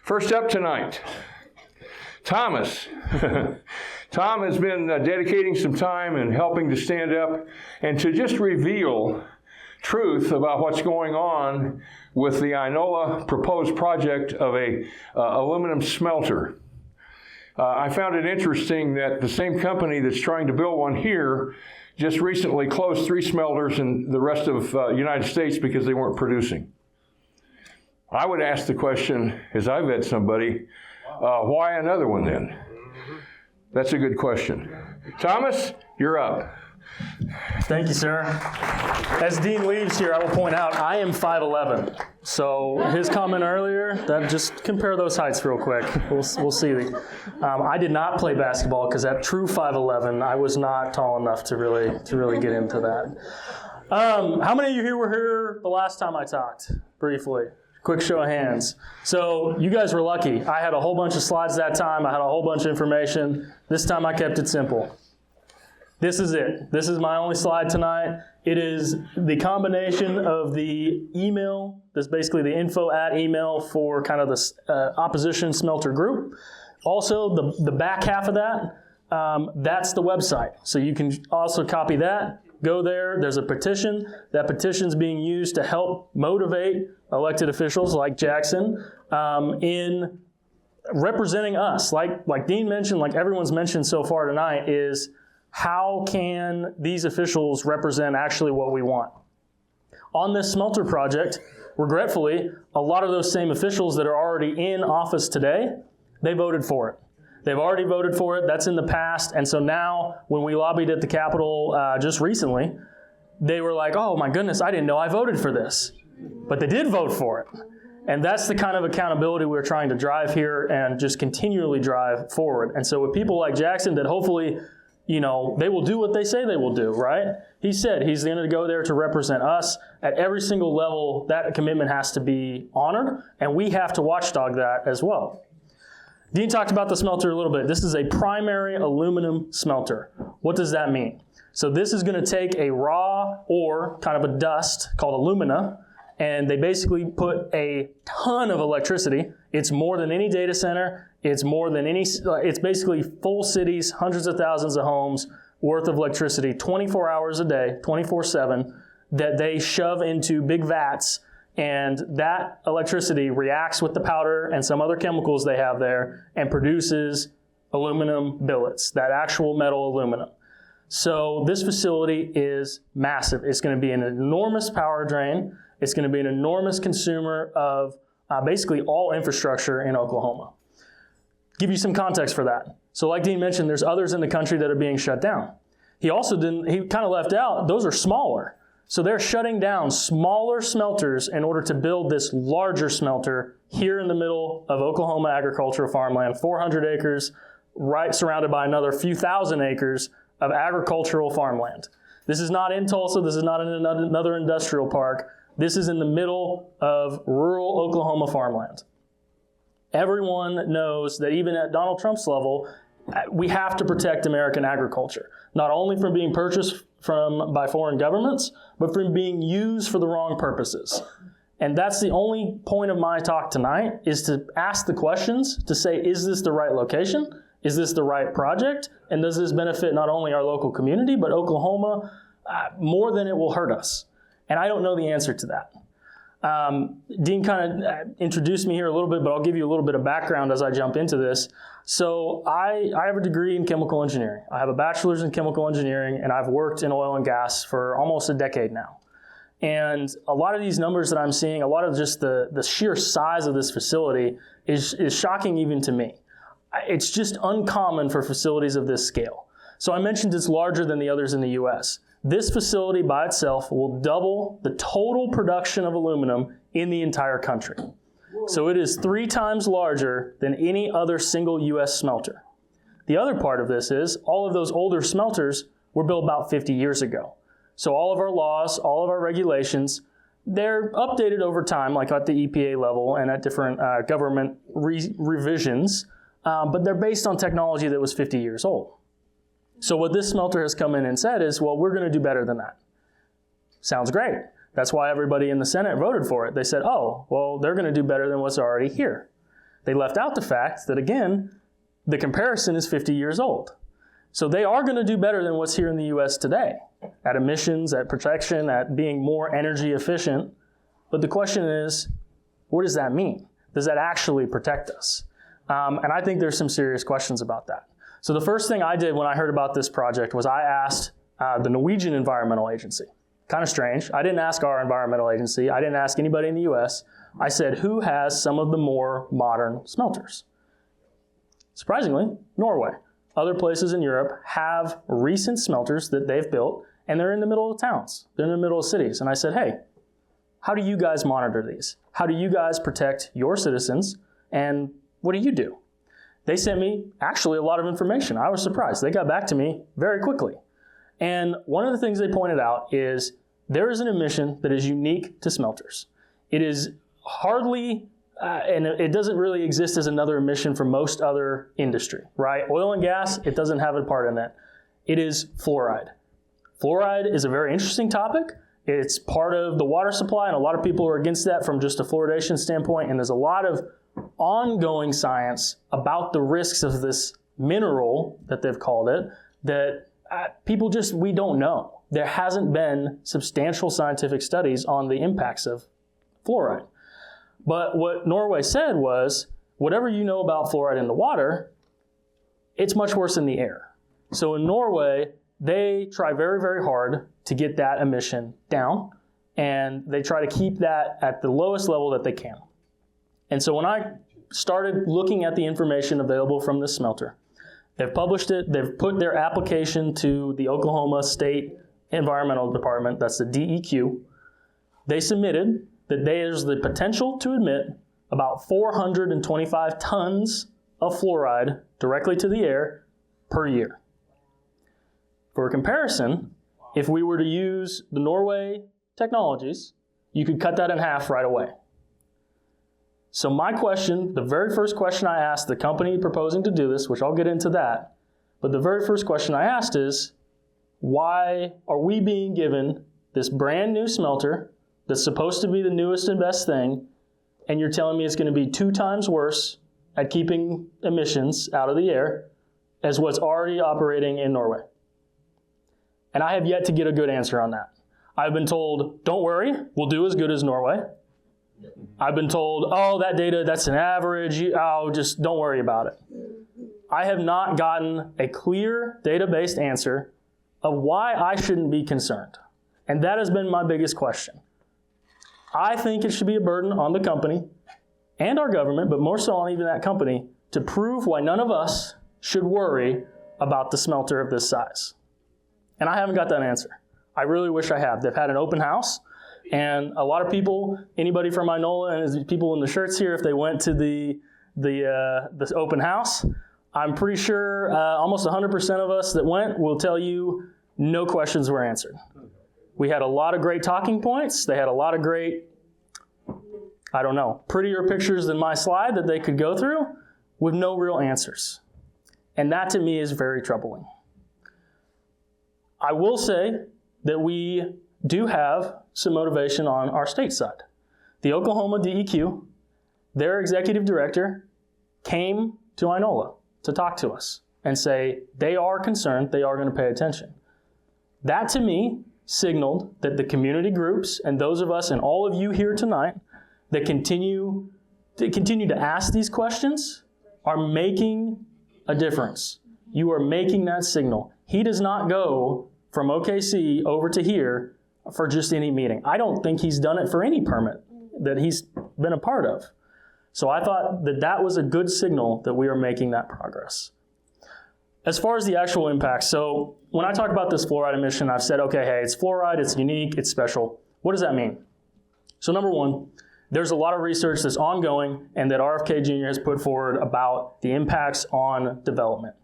First up tonight, Thomas. Tom has been dedicating some time and helping to stand up and to just reveal truth about what's going on with the Inola proposed project of a aluminum smelter. I found it interesting that the same company that's trying to build one here just recently closed 3 smelters in the rest of the United States because they weren't producing. I would ask the question, as I've met somebody, why another one then? That's a good question. Thomas, you're up. Thank you, sir. As Dean leaves here, I will point out I am 5'11". So his comment earlier, that just compare those heights real quick. We'll see. I did not play basketball because at true 5'11", I was not tall enough to really get into that. How many of you here were here the last time I talked? Briefly. Quick show of hands. So you guys were lucky. I had a whole bunch of slides that time. I had a whole bunch of information. This time I kept it simple. This is it. This is my only slide tonight. It is the combination of the email, that's basically the info at email for kind of the opposition smelter group. Also, the back half of that, that's the website. So you can also copy that. Go there. There's a petition. That petition's being used to help motivate elected officials like Jackson in representing us. Like Dean mentioned, like everyone's mentioned so far tonight, is how can these officials represent actually what we want? On this smelter project, regretfully, a lot of those same officials that are already in office today, they voted for it. They've already voted for it. That's in the past. And so now when we lobbied at the Capitol just recently, they were like, oh my goodness, I didn't know I voted for this. But they did vote for it. And that's the kind of accountability we're trying to drive here and just continually drive forward. And so with people like Jackson that hopefully, you know, they will do what they say they will do, right? He said he's going to go there to represent us at every single level. That commitment has to be honored, and we have to watchdog that as well. Dean talked about the smelter a little bit. This is a primary aluminum smelter. What does that mean? So this is going to take a raw ore, kind of a dust called alumina, and they basically put a ton of electricity. It's more than any data center. It's more than any, it's basically full cities, hundreds of thousands of homes worth of electricity, 24 hours a day, 24/7, that they shove into big vats. And that electricity reacts with the powder and some other chemicals they have there and produces aluminum billets, that actual metal aluminum. So this facility is massive. It's going to be an enormous power drain. It's going to be an enormous consumer of basically all infrastructure in Oklahoma. Give you some context for that. So like Dean mentioned, there's others in the country that are being shut down. He kind of left out, those are smaller. So they're shutting down smaller smelters in order to build this larger smelter here in the middle of Oklahoma agricultural farmland, 400 acres, right surrounded by another few thousand acres of agricultural farmland. This is not in Tulsa. This is not in another industrial park. This is in the middle of rural Oklahoma farmland. Everyone knows that even at Donald Trump's level, we have to protect American agriculture, not only from being purchased by foreign governments, but from being used for the wrong purposes. And that's the only point of my talk tonight, is to ask the questions, to say, is this the right location? Is this the right project? And does this benefit not only our local community, but Oklahoma more than it will hurt us? And I don't know the answer to that. Dean kind of introduced me here a little bit, but I'll give you a little bit of background as I jump into this. So I have a degree in chemical engineering. I have a bachelor's in chemical engineering, and I've worked in oil and gas for almost a decade now. And a lot of these numbers that I'm seeing, a lot of just the sheer size of this facility is shocking even to me. It's just uncommon for facilities of this scale. So I mentioned it's larger than the others in the U.S. This facility by itself will double the total production of aluminum in the entire country. Whoa. So it is 3 times larger than any other single U.S. smelter. The other part of this is all of those older smelters were built about 50 years ago. So all of our laws, all of our regulations, they're updated over time, like at the EPA level and at different government revisions, but they're based on technology that was 50 years old. So what this smelter has come in and said is, well, we're going to do better than that. Sounds great. That's why everybody in the Senate voted for it. They said, oh, well, they're going to do better than what's already here. They left out the fact that, again, the comparison is 50 years old. So they are going to do better than what's here in the U.S. today at emissions, at protection, at being more energy efficient. But the question is, what does that mean? Does that actually protect us? And I think there's some serious questions about that. So the first thing I did when I heard about this project was I asked the Norwegian Environmental Agency. Kind of strange. I didn't ask our environmental agency. I didn't ask anybody in the U.S. I said, who has some of the more modern smelters? Surprisingly, Norway. Other places in Europe have recent smelters that they've built, and they're in the middle of towns. They're in the middle of cities. And I said, hey, how do you guys monitor these? How do you guys protect your citizens? And what do you do? They sent me actually a lot of information. I was surprised. They got back to me very quickly. And one of the things they pointed out is there is an emission that is unique to smelters. It is hardly, and it doesn't really exist as another emission for most other industry, right? Oil and gas, it doesn't have a part in that. It is fluoride. Fluoride is a very interesting topic. It's part of the water supply, and a lot of people are against that from just a fluoridation standpoint, and there's a lot of ongoing science about the risks of this mineral that they've called it that we don't know. There hasn't been substantial scientific studies on the impacts of fluoride. But what Norway said was, whatever you know about fluoride in the water, it's much worse in the air. So in Norway, they try very, very hard to get that emission down, and they try to keep that at the lowest level that they can. And so when I started looking at the information available from this smelter, they've published it, they've put their application to the Oklahoma State Environmental Department, that's the DEQ. They submitted that there's the potential to emit about 425 tons of fluoride directly to the air per year. For comparison, if we were to use the Norway technologies, you could cut that in half right away. So my question, the very first question I asked the company proposing to do this, which I'll get into that, but the very first question I asked is, why are we being given this brand new smelter that's supposed to be the newest and best thing, and you're telling me it's going to be 2 times worse at keeping emissions out of the air as what's already operating in Norway? And I have yet to get a good answer on that. I've been told, don't worry, we'll do as good as Norway. I've been told, oh, that data, that's an average, just don't worry about it. I have not gotten a clear data-based answer of why I shouldn't be concerned. And that has been my biggest question. I think it should be a burden on the company and our government, but more so on even that company, to prove why none of us should worry about the smelter of this size. And I haven't got that answer. I really wish I had. They've had an open house, and a lot of people, anybody from Inola and people in the shirts here, if they went to this open house, I'm pretty sure almost 100% of us that went will tell you no questions were answered. We had a lot of great talking points. They had a lot of great, prettier pictures than my slide that they could go through with no real answers. And that to me is very troubling. I will say that we do have some motivation on our state side. The Oklahoma DEQ, their executive director, came to Inola to talk to us and say they are concerned, they are going to pay attention. That to me signaled that the community groups and those of us and all of you here tonight that continue to ask these questions are making a difference. You are making that signal. He does not go from OKC over to here for just any meeting. I don't think he's done it for any permit that he's been a part of. So I thought that was a good signal that we are making that progress. As far as the actual impact, so when I talk about this fluoride emission, I've said, okay, hey, it's fluoride, it's unique, it's special. What does that mean? So number one, there's a lot of research that's ongoing and that RFK Jr. has put forward about the impacts on development.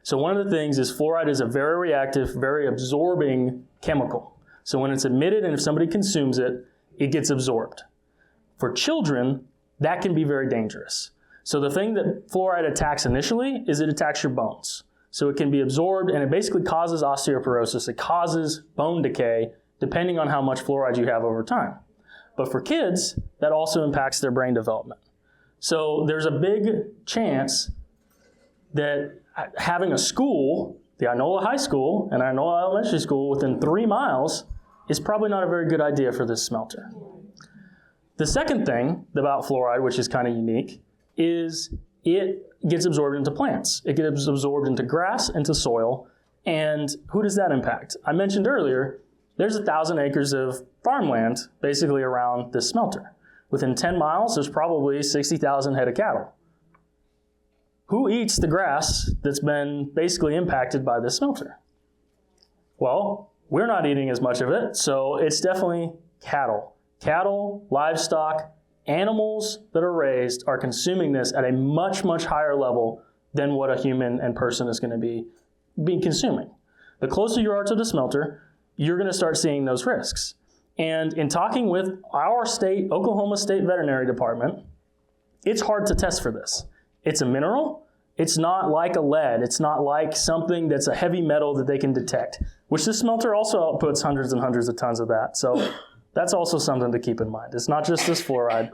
So one of the things is fluoride is a very reactive, very absorbing chemical. So when it's emitted and if somebody consumes it, it gets absorbed. For children, that can be very dangerous. So the thing that fluoride attacks initially is it attacks your bones. So it can be absorbed and it basically causes osteoporosis. It causes bone decay depending on how much fluoride you have over time. But for kids, that also impacts their brain development. So there's a big chance that having a school, the Inola High School and Inola Elementary School within 3 miles is probably not a very good idea for this smelter. The second thing about fluoride, which is kind of unique, is it gets absorbed into plants. It gets absorbed into grass, into soil, and who does that impact? I mentioned earlier, there's 1,000 acres of farmland basically around this smelter. Within 10 miles, there's probably 60,000 head of cattle. Who eats the grass that's been basically impacted by this smelter? Well, we're not eating as much of it, so it's definitely cattle. Cattle, livestock, animals that are raised are consuming this at a much, much higher level than what a human and person is going to be consuming. The closer you are to the smelter, you're going to start seeing those risks. And in talking with our state, Oklahoma State Veterinary Department, it's hard to test for this. It's a mineral. It's not like a lead. It's not like something that's a heavy metal that they can detect, which this smelter also outputs hundreds and hundreds of tons of that. So that's also something to keep in mind. It's not just this fluoride.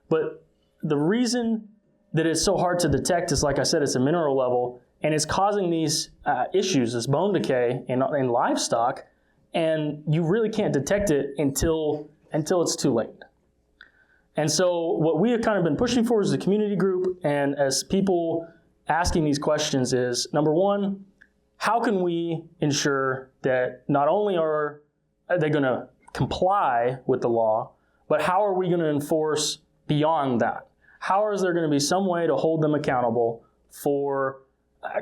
But the reason that it's so hard to detect is, like I said, it's a mineral level, and it's causing these issues, this bone decay in livestock, and you really can't detect it until it's too late. And so what we have kind of been pushing for as a community group and as people asking these questions is, number one, how can we ensure that not only are they going to comply with the law, but how are we going to enforce beyond that? How is there going to be some way to hold them accountable for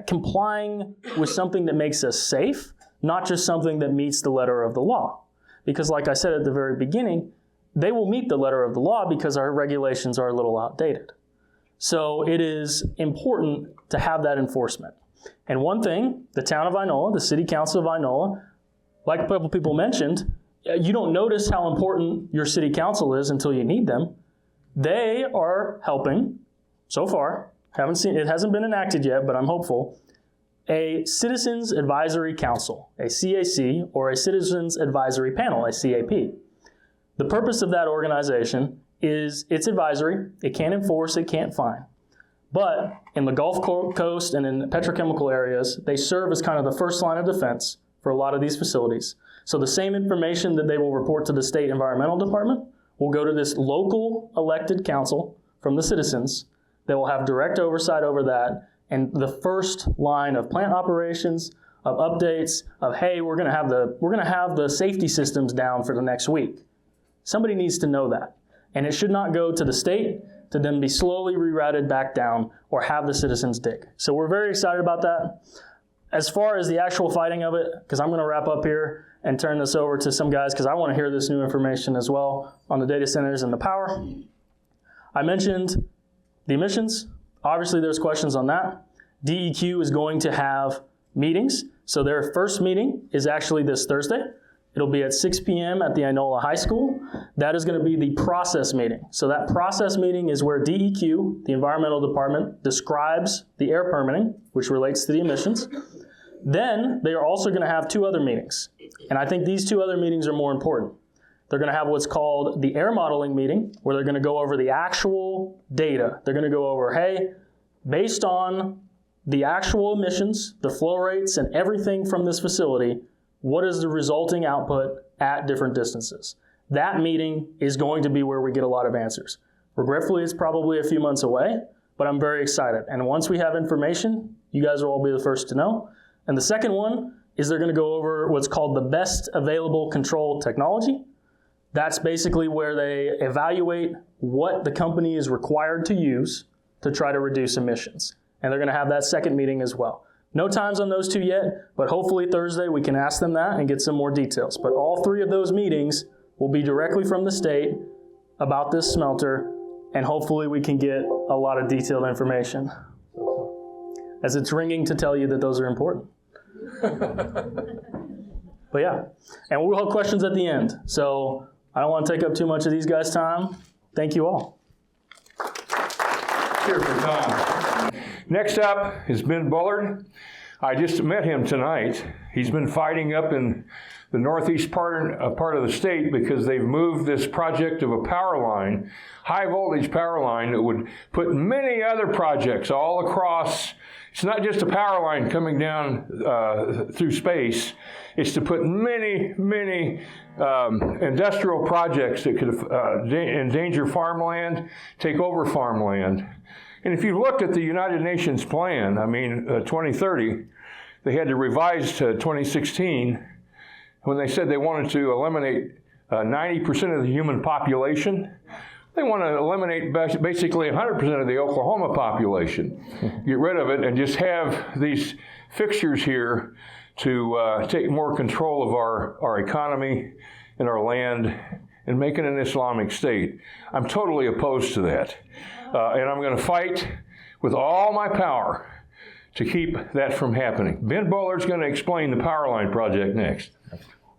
complying with something that makes us safe, not just something that meets the letter of the law? Because like I said at the very beginning, they will meet the letter of the law because our regulations are a little outdated. So it is important to have that enforcement. And one thing, the town of Inola, the city council of Inola, like a couple people mentioned, you don't notice how important your city council is until you need them. They are helping, so far, it hasn't been enacted yet, but I'm hopeful, a Citizens Advisory Council, a CAC, or a Citizens Advisory Panel, a CAP. The purpose of that organization is it's advisory, it can't enforce, it can't fine. But in the Gulf Coast and in petrochemical areas, they serve as kind of the first line of defense for a lot of these facilities. So the same information that they will report to the state environmental department will go to this local elected council from the citizens that will have direct oversight over that. And the first line of plant operations, of updates, of hey, we're going to have the safety systems down for the next week. Somebody needs to know that. And it should not go to the state to then be slowly rerouted back down or have the citizens dig. So we're very excited about that. As far as the actual fighting of it, because I'm going to wrap up here and turn this over to some guys because I want to hear this new information as well on the data centers and the power. I mentioned the emissions. Obviously, there's questions on that. DEQ is going to have meetings. So their first meeting is actually this Thursday. It'll be at 6 p.m. at the Inola High School. That is going to be the process meeting. So that process meeting is where DEQ, the environmental department, describes the air permitting, which relates to the emissions. Then they are also going to have 2 other meetings. And I think these 2 other meetings are more important. They're going to have what's called the air modeling meeting, where they're going to go over the actual data. They're going to go over, hey, based on the actual emissions, the flow rates, and everything from this facility, what is the resulting output at different distances? That meeting is going to be where we get a lot of answers. Regretfully, it's probably a few months away, but I'm very excited. And once we have information, you guys will all be the first to know. And the second one is they're going to go over what's called the best available control technology. That's basically where they evaluate what the company is required to use to try to reduce emissions. And they're going to have that second meeting as well. No times on those 2 yet, but hopefully Thursday we can ask them that and get some more details. But all 3 of those meetings will be directly from the state about this smelter, and hopefully we can get a lot of detailed information. As it's ringing to tell you that those are important. But yeah, and we'll have questions at the end. So I don't want to take up too much of these guys' time. Thank you all. Cheers for Tom. Next up has been Bullard. I just met him tonight. He's been fighting up in the northeast part of the state, because they've moved this project of a power line, high voltage power line, that would put many other projects all across. It's not just a power line coming down through space. It's to put many, many industrial projects that could endanger farmland, take over farmland. And if you looked at the United Nations plan, 2030, they had to revise to 2016 when they said they wanted to eliminate 90% of the human population. They want to eliminate basically 100% of the Oklahoma population. Get rid of it and just have these fixtures here to take more control of our economy and our land and make it an Islamic state. I'm totally opposed to that. And I'm going to fight with all my power to keep that from happening. Ben Bullard's going to explain the power line project next.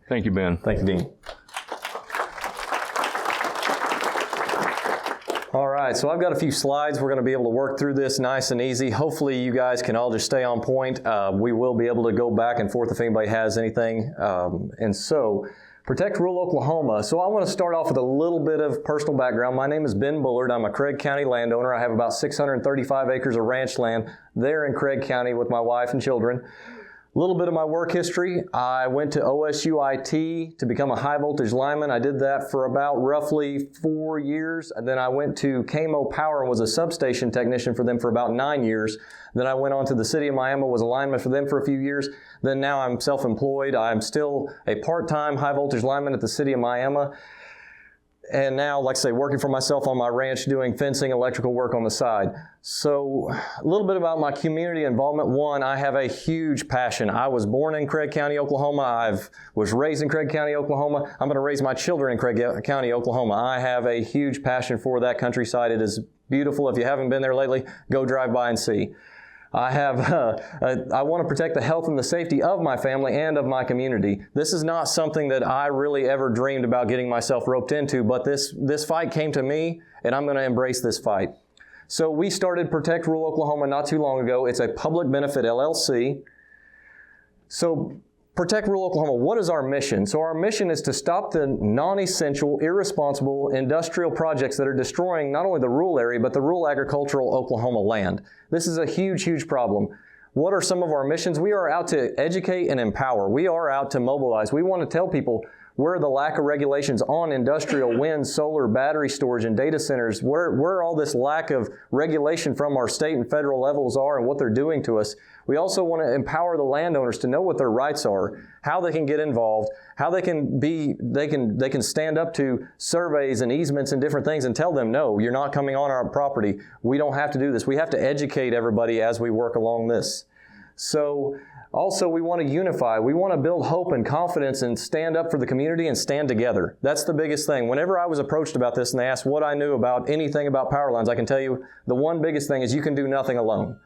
Thank you, Ben. Thank you, Dean. All right, so I've got a few slides. We're going to be able to work through this nice and easy. Hopefully you guys can all just stay on point. We will be able to go back and forth if anybody has anything. And so, Protect Rural Oklahoma. So I want to start off with a little bit of personal background. My name is Ben Bullard. I'm a Craig County landowner. I have about 635 acres of ranch land there in Craig County with my wife and children. A little bit of my work history. I went to OSUIT to become a high voltage lineman. I did that for about roughly 4 years. And then I went to KMO Power and was a substation technician for them for about 9 years. Then I went on to the city of Miami, was a lineman for them for a few years. Then now I'm self-employed. I'm still a part-time high voltage lineman at the city of Miami. And now, like I say, working for myself on my ranch, doing fencing, electrical work on the side. So a little bit about my community involvement. One, I have a huge passion. I was born in Craig County, Oklahoma. I was raised in Craig County, Oklahoma. I'm going to raise my children in Craig County, Oklahoma. I have a huge passion for that countryside. It is beautiful. If you haven't been there lately, go drive by and see. I want to protect the health and the safety of my family and of my community. This is not something that I really ever dreamed about getting myself roped into, but this fight came to me, and I'm going to embrace this fight. So we started Protect Rural Oklahoma not too long ago. It's a public benefit LLC. So Protect Rural Oklahoma, what is our mission? So our mission is to stop the non-essential, irresponsible industrial projects that are destroying not only the rural area, but the rural agricultural Oklahoma land. This is a huge, huge problem. What are some of our missions? We are out to educate and empower. We are out to mobilize. We want to tell people where the lack of regulations on industrial, wind, solar, battery storage, and data centers, where all this lack of regulation from our state and federal levels are and what they're doing to us. We also want to empower the landowners to know what their rights are, how they can get involved, how they can stand up to surveys and easements and different things and tell them, no, you're not coming on our property. We don't have to do this. We have to educate everybody as we work along this. So also, we want to unify. We want to build hope and confidence and stand up for the community and stand together. That's the biggest thing. Whenever I was approached about this and they asked what I knew about anything about power lines, I can tell you the one biggest thing is you can do nothing alone.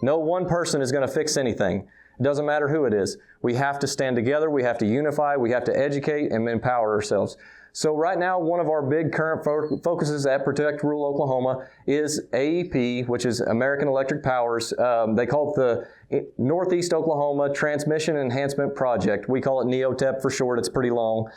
No one person is going to fix anything. It doesn't matter who it is. We have to stand together. We have to unify. We have to educate and empower ourselves. So right now, one of our big current focuses at Protect Rural Oklahoma is AEP, which is American Electric Power's. They call it the Northeast Oklahoma Transmission Enhancement Project. We call it NEOTEP for short. It's pretty long.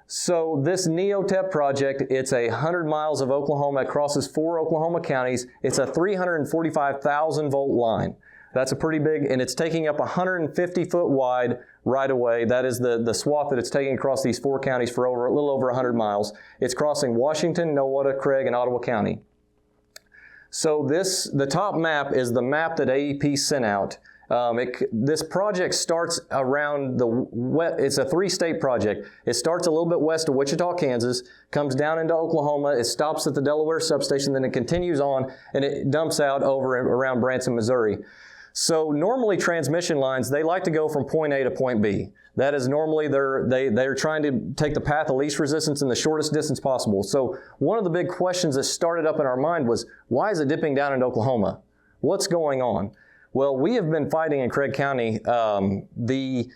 So this NEOTEP project, it's 100 miles of Oklahoma. It crosses 4 Oklahoma counties. It's a 345,000 volt line. That's a pretty big, and it's taking up 150 foot wide right away. That is the swath that it's taking across these 4 counties for a little over 100 miles. It's crossing Washington, Nowata, Craig, and Ottawa County. So the top map is the map that AEP sent out. This project starts around it's a 3-state project. It starts a little bit west of Wichita, Kansas, comes down into Oklahoma, it stops at the Delaware substation, then it continues on, and it dumps out over around Branson, Missouri. So normally transmission lines, they like to go from point A to point B. That is normally they're trying to take the path of least resistance in the shortest distance possible. So one of the big questions that started up in our mind was, why is it dipping down into Oklahoma? What's going on? Well, we have been fighting in Craig County the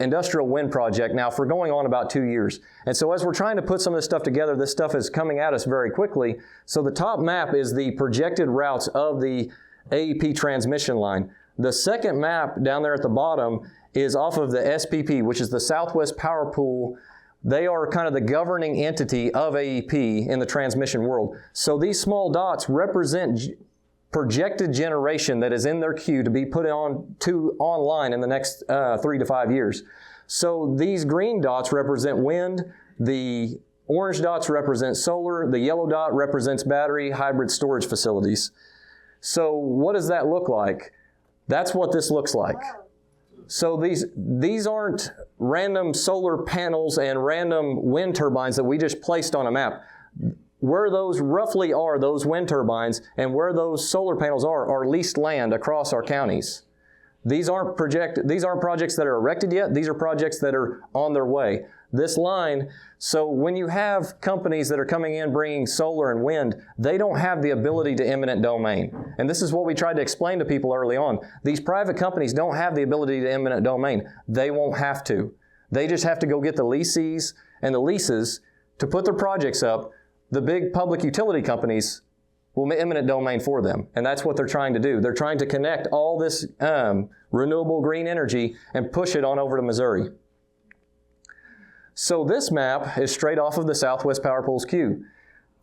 industrial wind project now for going on about 2 years. And so as we're trying to put some of this stuff together, this stuff is coming at us very quickly. So the top map is the projected routes of the AEP transmission line. The second map down there at the bottom is off of the SPP, which is the Southwest Power Pool. They are kind of the governing entity of AEP in the transmission world. So these small dots represent projected generation that is in their queue to be put online in the next 3 to 5 years. So these green dots represent wind, the orange dots represent solar, the yellow dot represents battery hybrid storage facilities. So what does that look like? That's what this looks like. So these aren't random solar panels and random wind turbines that we just placed on a map. Where those roughly are, those wind turbines, and where those solar panels are leased land across our counties. These aren't projects that are erected yet. These are projects that are on their way. This line, so when you have companies that are coming in bringing solar and wind, they don't have the ability to eminent domain. And this is what we tried to explain to people early on. These private companies don't have the ability to eminent domain. They won't have to. They just have to go get the leases and the leases to put their projects up. The big public utility companies will eminent domain for them. And that's what they're trying to do. They're trying to connect all this renewable green energy and push it on over to Missouri. So this map is straight off of the Southwest Power Pool's queue.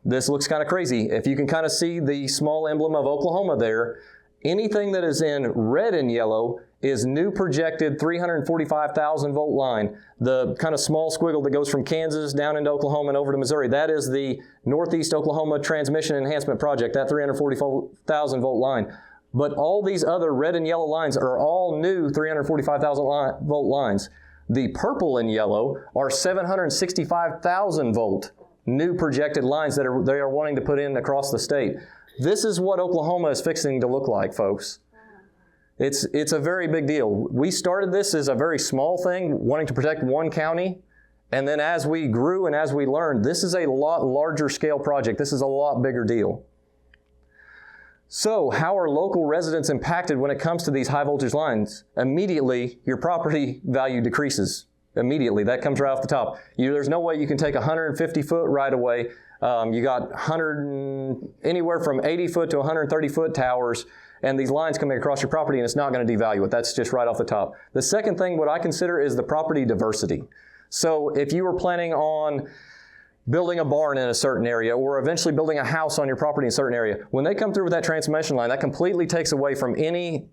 This looks kind of crazy. If you can kind of see the small emblem of Oklahoma there, anything that is in red and yellow is new projected 345,000 volt line. The kind of small squiggle that goes from Kansas down into Oklahoma and over to Missouri, that is the Northeast Oklahoma Transmission Enhancement Project, that 344,000 volt line. But all these other red and yellow lines are all new 345,000 volt lines. The purple and yellow are 765,000 volt new projected lines that they are wanting to put in across the state. This is what Oklahoma is fixing to look like, folks. It's a very big deal. We started this as a very small thing, wanting to protect one county, and then as we grew and as we learned, this is a lot larger scale project. This is a lot bigger deal. So how are local residents impacted when it comes to these high voltage lines? Immediately, your property value decreases. Immediately, that comes right off the top. There's no way you can take 150 foot right away. You got anywhere from 80 foot to 130 foot towers, and these lines coming across your property, and it's not going to devalue it. That's just right off the top. The second thing, what I consider, is the property diversity. So if you were planning on building a barn in a certain area, or eventually building a house on your property in a certain area, when they come through with that transmission line, that completely takes away from anything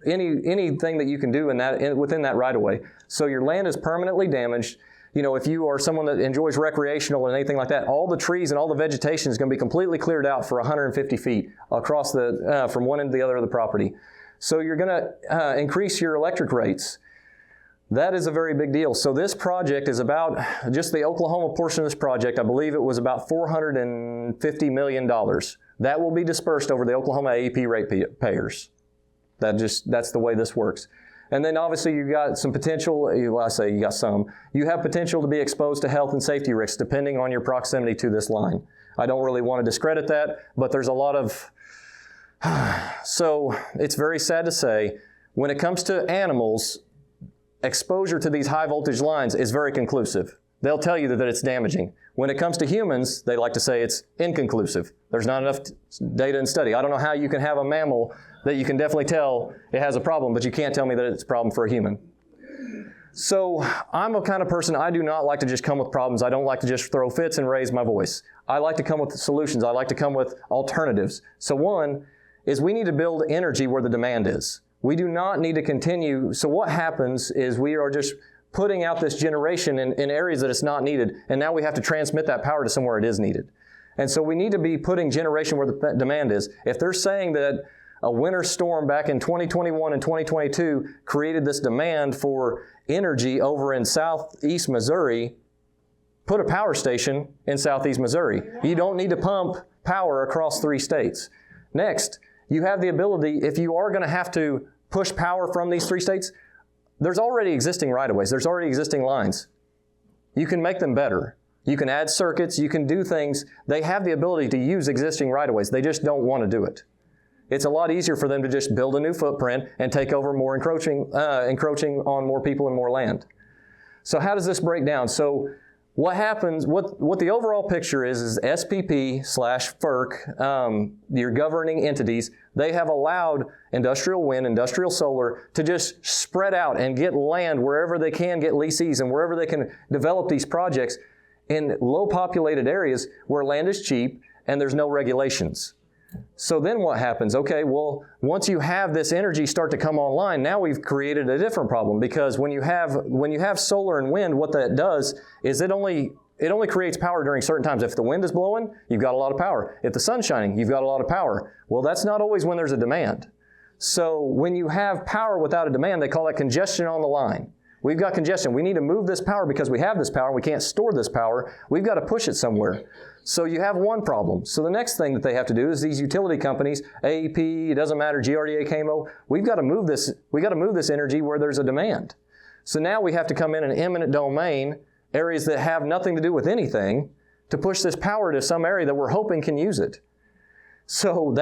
that you can do within that right of way. So your land is permanently damaged. You know, if you are someone that enjoys recreational and anything like that, all the trees and all the vegetation is going to be completely cleared out for 150 feet across from one end to the other of the property. So you're going to increase your electric rates. That is a very big deal. So this project is about, just the Oklahoma portion of this project, I believe it was about $450 million. That will be dispersed over the Oklahoma AEP ratepayers. That's the way this works. And then obviously you got some potential, you have potential to be exposed to health and safety risks depending on your proximity to this line. I don't really want to discredit that, but there's a lot of, so it's very sad to say, when it comes to animals, exposure to these high voltage lines is very conclusive. They'll tell you that it's damaging. When it comes to humans, they like to say it's inconclusive. There's not enough data and study. I don't know how you can have a mammal that you can definitely tell it has a problem, but you can't tell me that it's a problem for a human. So I'm a kind of person, I do not like to just come with problems. I don't like to just throw fits and raise my voice. I like to come with solutions. I like to come with alternatives. So one is we need to build energy where the demand is. We do not need to continue. So what happens is we are just putting out this generation in areas that it's not needed, and now we have to transmit that power to somewhere it is needed. And so we need to be putting generation where the demand is. If they're saying that a winter storm back in 2021 and 2022 created this demand for energy over in southeast Missouri, put a power station in southeast Missouri. You don't need to pump power across 3 states. Next, you have the ability, if you are going to have to push power from these 3 states, there's already existing right-of-ways. There's already existing lines. You can make them better. You can add circuits. You can do things. They have the ability to use existing right-of-ways. They just don't want to do it. It's a lot easier for them to just build a new footprint and take over more encroaching on more people and more land. So how does this break down? So what happens, what the overall picture is SPP/FERC, your governing entities, they have allowed industrial wind, industrial solar to just spread out and get land wherever they can, get leases, and wherever they can develop these projects in low populated areas where land is cheap and there's no regulations. So then what happens? Okay, well, once you have this energy start to come online, now we've created a different problem, because when you have solar and wind, what that does is it only creates power during certain times. If the wind is blowing, you've got a lot of power. If the sun's shining, you've got a lot of power. Well, that's not always when there's a demand. So when you have power without a demand, they call that congestion on the line. We've got congestion. We need to move this power because we have this power. We can't store this power. We've got to push it somewhere. So you have one problem. So the next thing that they have to do is these utility companies, AEP, it doesn't matter, GRDA, KMO, we've got to move this energy where there's a demand. So now we have to come in an eminent domain, areas that have nothing to do with anything, to push this power to some area that we're hoping can use it. So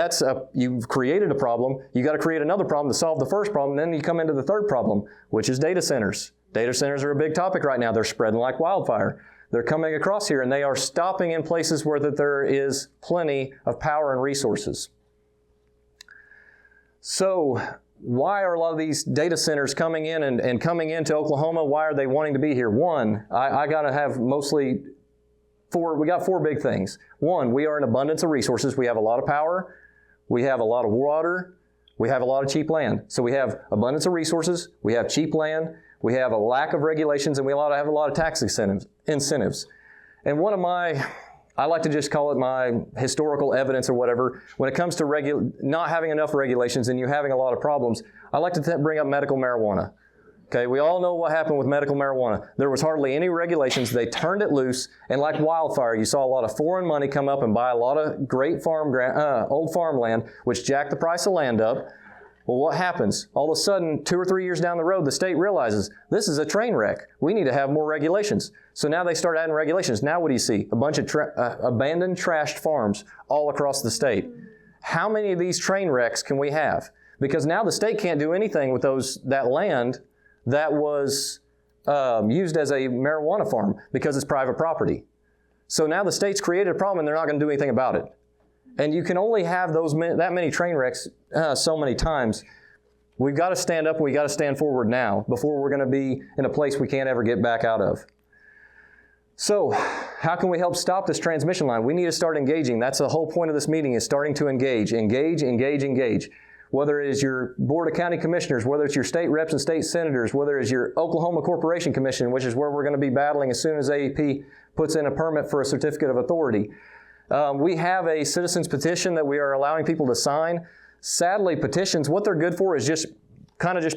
you've created a problem. You got to create another problem to solve the first problem. Then you come into the third problem, which is data centers. Data centers are a big topic right now. They're spreading like wildfire. They're coming across here, and they are stopping in places where there is plenty of power and resources. So why are a lot of these data centers coming in and coming into Oklahoma? Why are they wanting to be here? One, I got to have mostly we got four big things. One, we are an abundance of resources. We have a lot of power. We have a lot of water. We have a lot of cheap land. So we have abundance of resources. We have cheap land. We have a lack of regulations, and we have a lot of tax incentives. And I like to just call it my historical evidence or whatever. When it comes to not having enough regulations and you having a lot of problems, I like to bring up medical marijuana. Okay, we all know what happened with medical marijuana. There was hardly any regulations. They turned it loose, and like wildfire, you saw a lot of foreign money come up and buy a lot of great old farmland, which jacked the price of land up. Well, what happens? All of a sudden, 2 or 3 years down the road, the state realizes this is a train wreck. We need to have more regulations. So now they start adding regulations. Now what do you see? A bunch of abandoned, trashed farms all across the state. How many of these train wrecks can we have? Because now the state can't do anything with that land that was used as a marijuana farm because it's private property. So now the state's created a problem and they're not going to do anything about it. And you can only have that many train wrecks so many times. We've got to stand up and we've got to stand forward now before we're going to be in a place we can't ever get back out of. So how can we help stop this transmission line? We need to start engaging. That's the whole point of this meeting, is starting to engage. Engage. Whether it is your Board of County Commissioners, whether it's your state reps and state senators, whether it's your Oklahoma Corporation Commission, which is where we're going to be battling as soon as AEP puts in a permit for a certificate of authority. We have a citizens petition that we are allowing people to sign. Sadly, petitions, what they're good for is just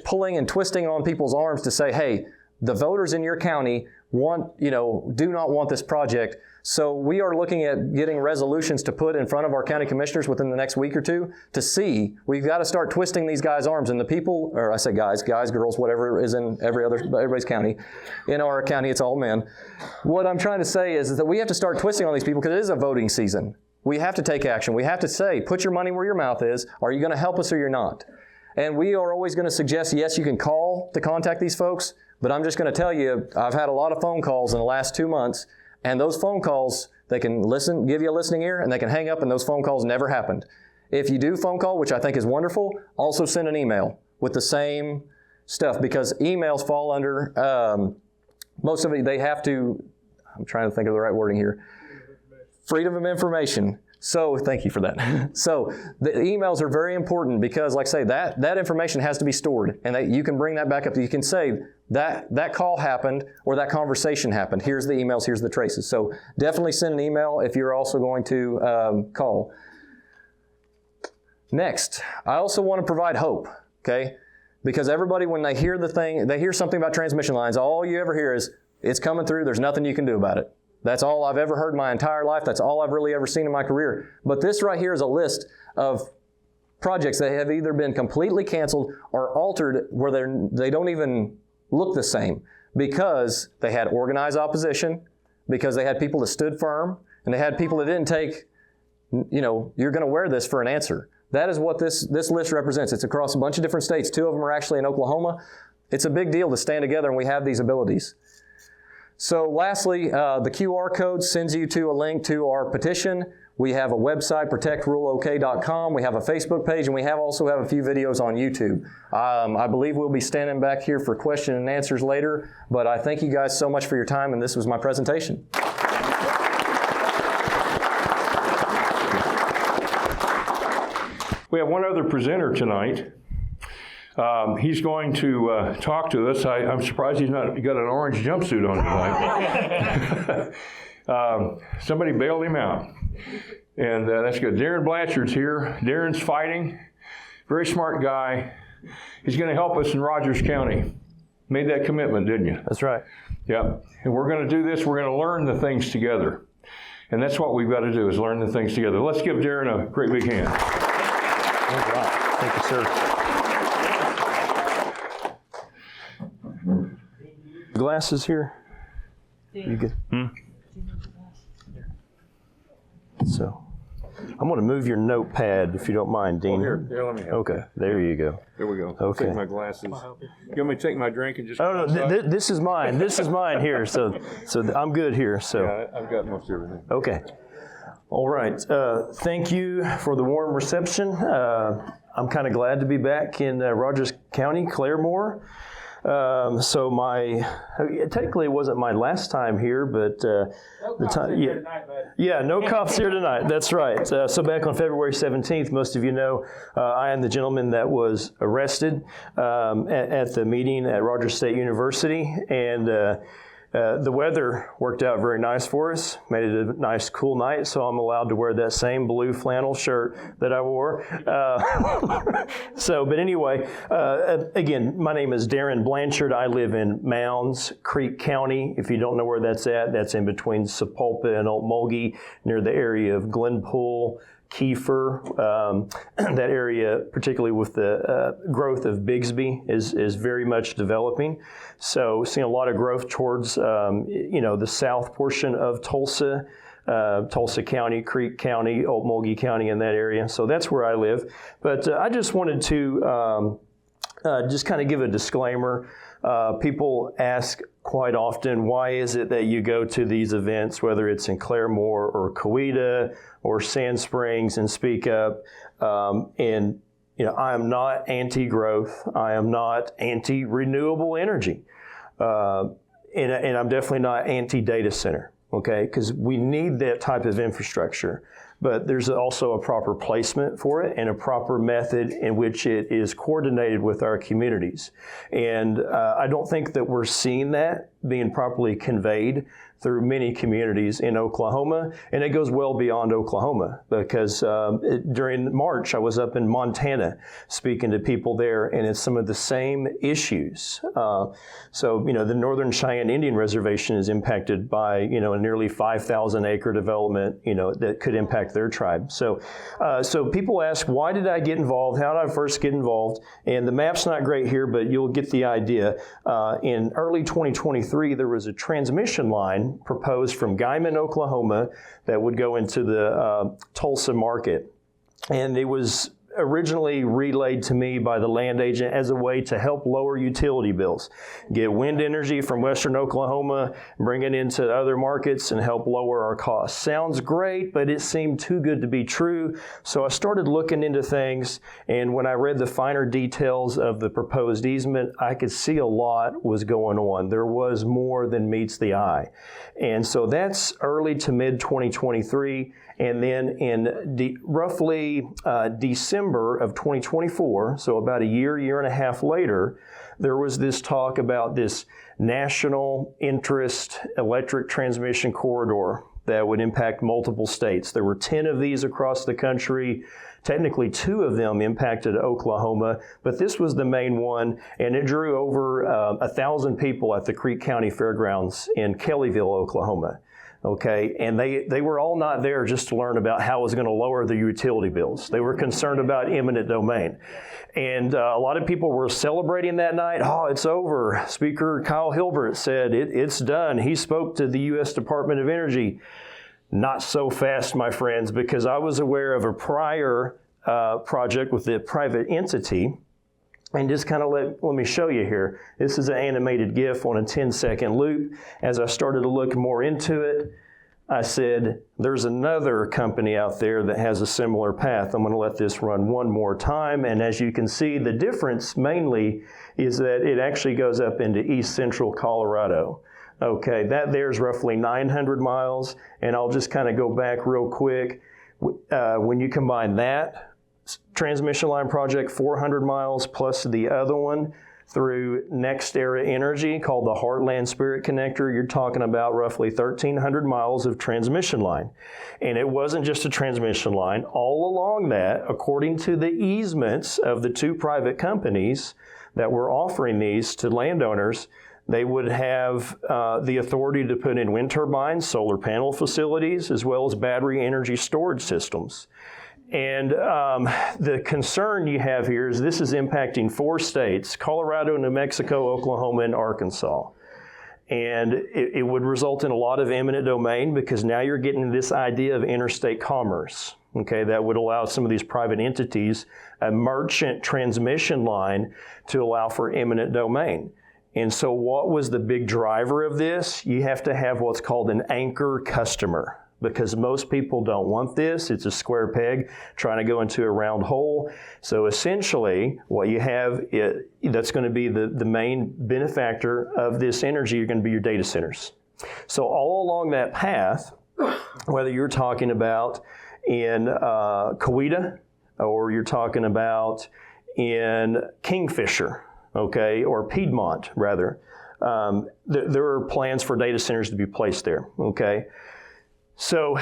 pulling and twisting on people's arms to say, hey, the voters in your county do not want this project. So we are looking at getting resolutions to put in front of our county commissioners within the next week or two to see. We've got to start twisting these guys' arms. And the people, or I say guys, girls, whatever is in everybody's county. In our county, it's all men. What I'm trying to say is that we have to start twisting on these people because it is a voting season. We have to take action. We have to say, put your money where your mouth is. Are you going to help us or you're not? And we are always going to suggest, yes, you can call to contact these folks, but I'm just going to tell you, I've had a lot of phone calls in the last 2 months. And those phone calls, they can listen, give you a listening ear, and they can hang up, and those phone calls never happened. If you do phone call, which I think is wonderful, also send an email with the same stuff, because emails fall under, most of it, they have to, I'm trying to think of the right wording here, freedom of information. So thank you for that. So the emails are very important because, like I say, that information has to be stored, and you can bring that back up. You can say that call happened or that conversation happened. Here's the emails, here's the traces. So definitely send an email if you're also going to call. Next, I also want to provide hope, okay? Because everybody, when they hear they hear something about transmission lines, all you ever hear is, it's coming through, there's nothing you can do about it. That's all I've ever heard my entire life. That's all I've really ever seen in my career. But this right here is a list of projects that have either been completely canceled or altered where they don't even look the same because they had organized opposition, because they had people that stood firm, and they had people that didn't take, you're going to wear this for an answer. That is what this list represents. It's across a bunch of different states. 2 of them are actually in Oklahoma. It's a big deal to stand together, and we have these abilities. So lastly, the QR code sends you to a link to our petition. We have a website, protectruralok.com. We have a Facebook page, and we also have a few videos on YouTube. I believe we'll be standing back here for question and answers later, but I thank you guys so much for your time, and this was my presentation. We have one other presenter tonight. He's going to talk to us. I'm surprised he's not got an orange jumpsuit on tonight. Somebody bailed him out. And that's good. Darren Blanchard's here. Darren's fighting. Very smart guy. He's going to help us in Rogers County. Made that commitment, didn't you? That's right. Yeah. And we're going to do this. We're going to learn the things together. And that's what we've got to do, is learn the things together. Let's give Darren a great big hand. All right. Thank you, sir. Glasses here? You good? So, I'm going to move your notepad if you don't mind, Dean. Here, let me help. Okay, there you go. There we go. Okay. Take my glasses. You want me to take my drink and just... Oh, no, this is mine. This is mine here. So I'm good here. So. Yeah, I've got most everything. Okay. All right. Thank you for the warm reception. I'm kind of glad to be back in Rogers County, Claremore. So technically it wasn't my last time here, but no cops here tonight. That's right. So back on February 17th, most of you know, I am the gentleman that was arrested at the meeting at Rogers State University, and the weather worked out very nice for us, made it a nice cool night, so I'm allowed to wear that same blue flannel shirt that I wore. But anyway, again, my name is Darren Blanchard. I live in Mounds Creek County. If you don't know where that's at, that's in between Sapulpa and Okmulgee, near the area of Glenpool, Kiefer. That area, particularly with the growth of Bigsby, is very much developing. So seeing a lot of growth towards the south portion of Tulsa, Tulsa County, Creek County, Okmulgee County, in that area. So that's where I live. But I just wanted to just kind of give a disclaimer. People ask quite often, why is it that you go to these events, whether it's in Claremore or Coweta or Sand Springs, and speak up? And I am not anti-growth. I am not anti-renewable energy. And I'm definitely not anti-data center, okay? Because we need that type of infrastructure. But there's also a proper placement for it and a proper method in which it is coordinated with our communities. And I don't think that we're seeing that being properly conveyed through many communities in Oklahoma, and it goes well beyond Oklahoma, because during March I was up in Montana speaking to people there, and it's some of the same issues. The Northern Cheyenne Indian Reservation is impacted by a nearly 5,000 acre development that could impact their tribe. So people ask, why did I get involved? How did I first get involved? And the map's not great here, but you'll get the idea. In early 2023, there was a transmission line proposed from Guyman, Oklahoma, that would go into the Tulsa market. And it was originally relayed to me by the land agent as a way to help lower utility bills, get wind energy from western Oklahoma, bring it into other markets and help lower our costs. Sounds great, but it seemed too good to be true. So I started looking into things, and when I read the finer details of the proposed easement, I could see a lot was going on. There was more than meets the eye. And so that's early to mid 2023. And then in roughly December of 2024, so about a year and a half later, there was this talk about this national interest electric transmission corridor that would impact multiple states. There were 10 of these across the country. Technically, 2 of them impacted Oklahoma, but this was the main one, and it drew over 1,000 people at the Creek County Fairgrounds in Kellyville, Oklahoma. Okay, and they were all not there just to learn about how it was going to lower the utility bills. They were concerned about eminent domain. And a lot of people were celebrating that night. Oh, it's over. Speaker Kyle Hilbert said, it's done. He spoke to the U.S. Department of Energy. Not so fast, my friends, because I was aware of a prior project with the private entity And just kind of let me show you here. This is an animated GIF on a 10-second loop. As I started to look more into it, I said, there's another company out there that has a similar path. I'm going to let this run one more time. And as you can see, the difference mainly is that it actually goes up into east central Colorado. Okay, that there's roughly 900 miles. And I'll just kind of go back real quick. When you combine that transmission line project, 400 miles, plus the other one, through Next Era Energy called the Heartland Spirit Connector, you're talking about roughly 1,300 miles of transmission line. And it wasn't just a transmission line. All along that, according to the easements of the two private companies that were offering these to landowners, they would have the authority to put in wind turbines, solar panel facilities, as well as battery energy storage systems. And the concern you have here is this is impacting 4 states, Colorado, New Mexico, Oklahoma, and Arkansas. And it would result in a lot of eminent domain because now you're getting this idea of interstate commerce. Okay, that would allow some of these private entities a merchant transmission line to allow for eminent domain. And so what was the big driver of this? You have to have what's called an anchor customer, because most people don't want this. It's a square peg trying to go into a round hole. So essentially, what you have, that's going to be the main benefactor of this energy, are going to be your data centers. So all along that path, whether you're talking about in Coweta, or you're talking about in Kingfisher, okay, or Piedmont, rather, there are plans for data centers to be placed there, okay? So,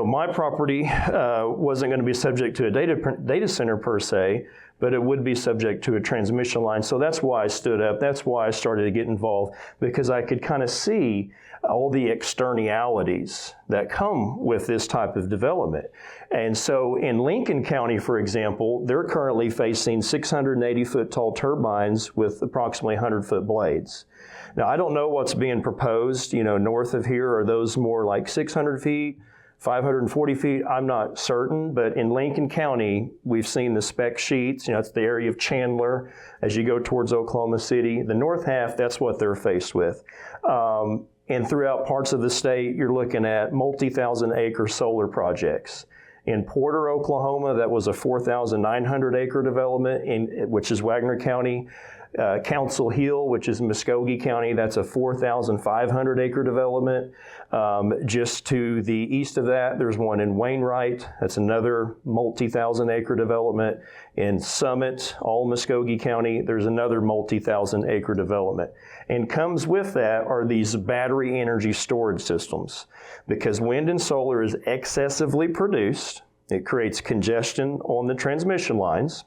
my property wasn't going to be subject to a data center per se, but it would be subject to a transmission line. So that's why I stood up. That's why I started to get involved, because I could kind of see all the externalities that come with this type of development. And so in Lincoln County, for example, they're currently facing 680-foot tall turbines with approximately 100-foot blades. Now, I don't know what's being proposed, north of here. Are those more like 600 feet, 540 feet? I'm not certain, but in Lincoln County, we've seen the spec sheets. It's the area of Chandler as you go towards Oklahoma City. The north half, that's what they're faced with. And throughout parts of the state, you're looking at multi-thousand acre solar projects. In Porter, Oklahoma, that was a 4,900 acre development, which is Wagner County. Council Hill, which is Muskogee County, that's a 4,500 acre development. Just to the east of that, there's one in Wainwright. That's another multi-thousand acre development. In Summit, all Muskogee County, there's another multi-thousand acre development. And comes with that are these battery energy storage systems. Because wind and solar is excessively produced, it creates congestion on the transmission lines.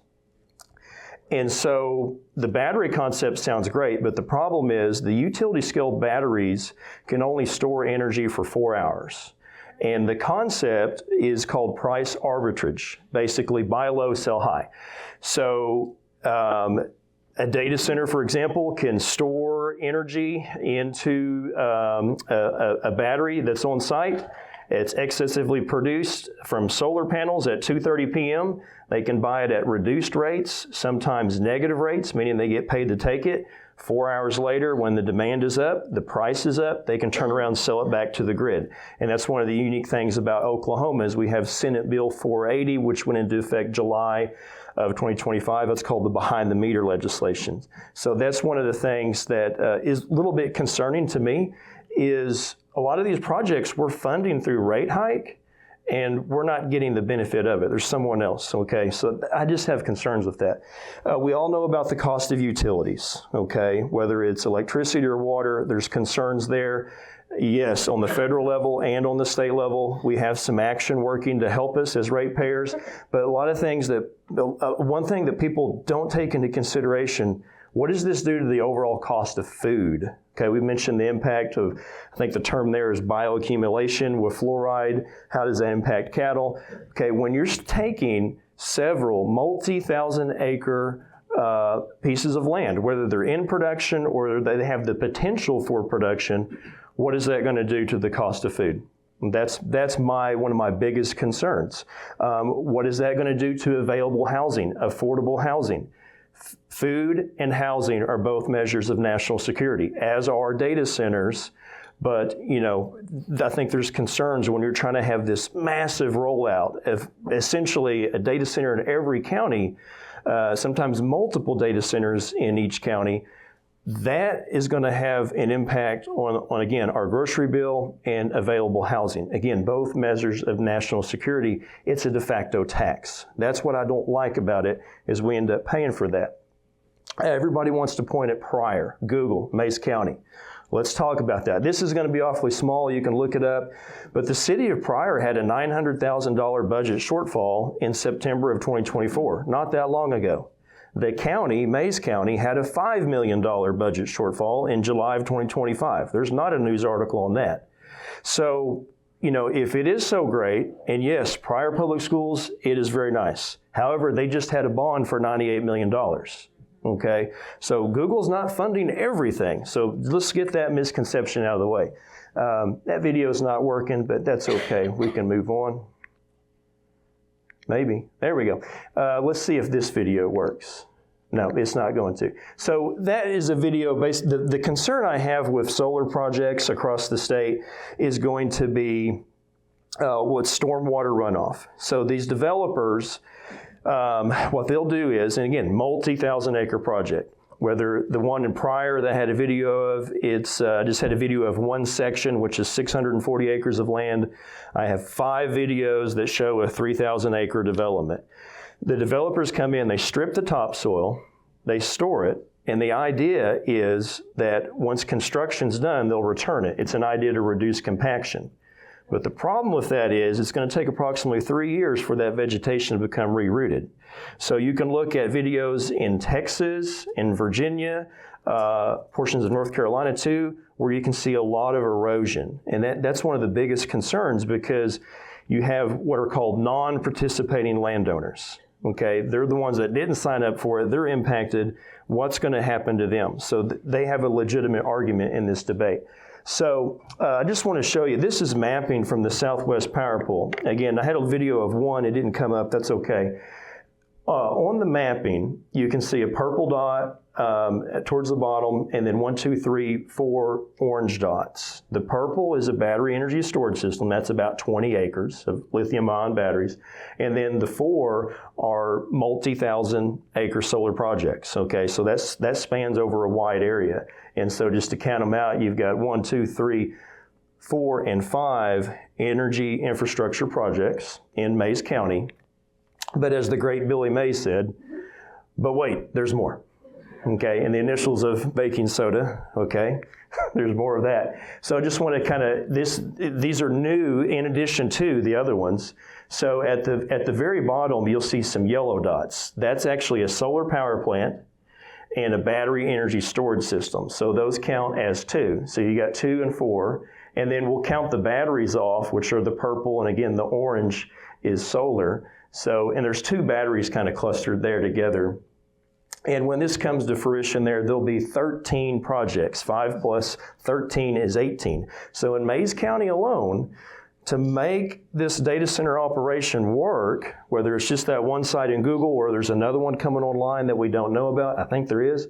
And so the battery concept sounds great, but the problem is the utility scale batteries can only store energy for 4 hours. And the concept is called price arbitrage, basically buy low, sell high. So a data center, for example, can store energy into a battery that's on site. It's excessively produced from solar panels at 2:30 p.m. They can buy it at reduced rates, sometimes negative rates, meaning they get paid to take it. 4 hours later, when the demand is up, the price is up, they can turn around and sell it back to the grid. And that's one of the unique things about Oklahoma is we have Senate Bill 480, which went into effect July of 2025. That's called the behind the meter legislation. So that's one of the things that is a little bit concerning to me is a lot of these projects we're funding through rate hike, and we're not getting the benefit of it. There's someone else, okay? So I just have concerns with that. We all know about the cost of utilities, okay? Whether it's electricity or water, there's concerns there. Yes, on the federal level and on the state level, we have some action working to help us as ratepayers, but a lot of things that, one thing that people don't take into consideration, what does this do to the overall cost of food? Okay, we mentioned the impact of, I think the term there is bioaccumulation with fluoride. How does that impact cattle? Okay, when you're taking several multi-thousand acre pieces of land, whether they're in production or they have the potential for production, what is that going to do to the cost of food? That's one of my biggest concerns. What is that going to do to available housing, affordable housing? Food and housing are both measures of national security, as are data centers. But, you know, I think there's concerns when you're trying to have this massive rollout of essentially a data center in every county, sometimes multiple data centers in each county. That is going to have an impact on, again, our grocery bill and available housing. Again, both measures of national security. It's a de facto tax. That's what I don't like about it, is we end up paying for that. Everybody wants to point at Pryor, Google, Mays County. Let's talk about that. This is going to be awfully small. You can look it up. But the city of Pryor had a $900,000 budget shortfall in September of 2024, not that long ago. The county, Mays County, had a $5 million budget shortfall in July of 2025. There's not a news article on that. So, you know, if it is so great, and yes, Pryor Public Schools, it is very nice. However, they just had a bond for $98 million. Okay, so Google's not funding everything. So let's get that misconception out of the way. That video is not working, but that's okay. We can move on. Maybe. There we go. Let's see if this video works. No, it's not going to. So that is a video based. The concern I have with solar projects across the state is going to be what's stormwater runoff. So these developers, what they'll do is, and again, multi-thousand acre project, whether the one in Pryor that I had a video of, it's just had a video of one section, which is 640 acres of land. I have 5 videos that show a 3,000 acre development. The developers come in, they strip the topsoil, they store it, and the idea is that once construction's done, they'll return it. It's an idea to reduce compaction. But the problem with that is it's going to take approximately 3 years for that vegetation to become rerouted. So you can look at videos in Texas, in Virginia, portions of North Carolina too, where you can see a lot of erosion. And that's one of the biggest concerns, because you have what are called non-participating landowners. Okay, they're the ones that didn't sign up for it. They're impacted. What's going to happen to them? So they have a legitimate argument in this debate. So I just want to show you, this is mapping from the Southwest Power Pool. Again, I had a video of one, it didn't come up, that's okay. On the mapping, you can see a purple dot towards the bottom, and then 1, 2, 3, 4 orange dots. The purple is a battery energy storage system. That's about 20 acres of lithium-ion batteries. And then the 4 are multi-thousand acre solar projects. Okay, so that spans over a wide area. And so just to count them out, you've got 1, 2, 3, 4, and 5 energy infrastructure projects in Mays County. But as the great Billy Mays said, but wait, there's more. Okay, and the initials of baking soda, okay? There's more of that. So I just want to kind of, these are new in addition to the other ones. So at the very bottom, you'll see some yellow dots. That's actually a solar power plant and a battery energy storage system. So those count as 2. So you got 2 and 4. And then we'll count the batteries off, which are the purple, and again, the orange is solar. So, and there's 2 batteries kind of clustered there together. And when this comes to fruition there'll be 13 projects. 5 plus 13 is 18. So in Mays County alone, to make this data center operation work, whether it's just that one site in Google or there's another one coming online that we don't know about, I think there is,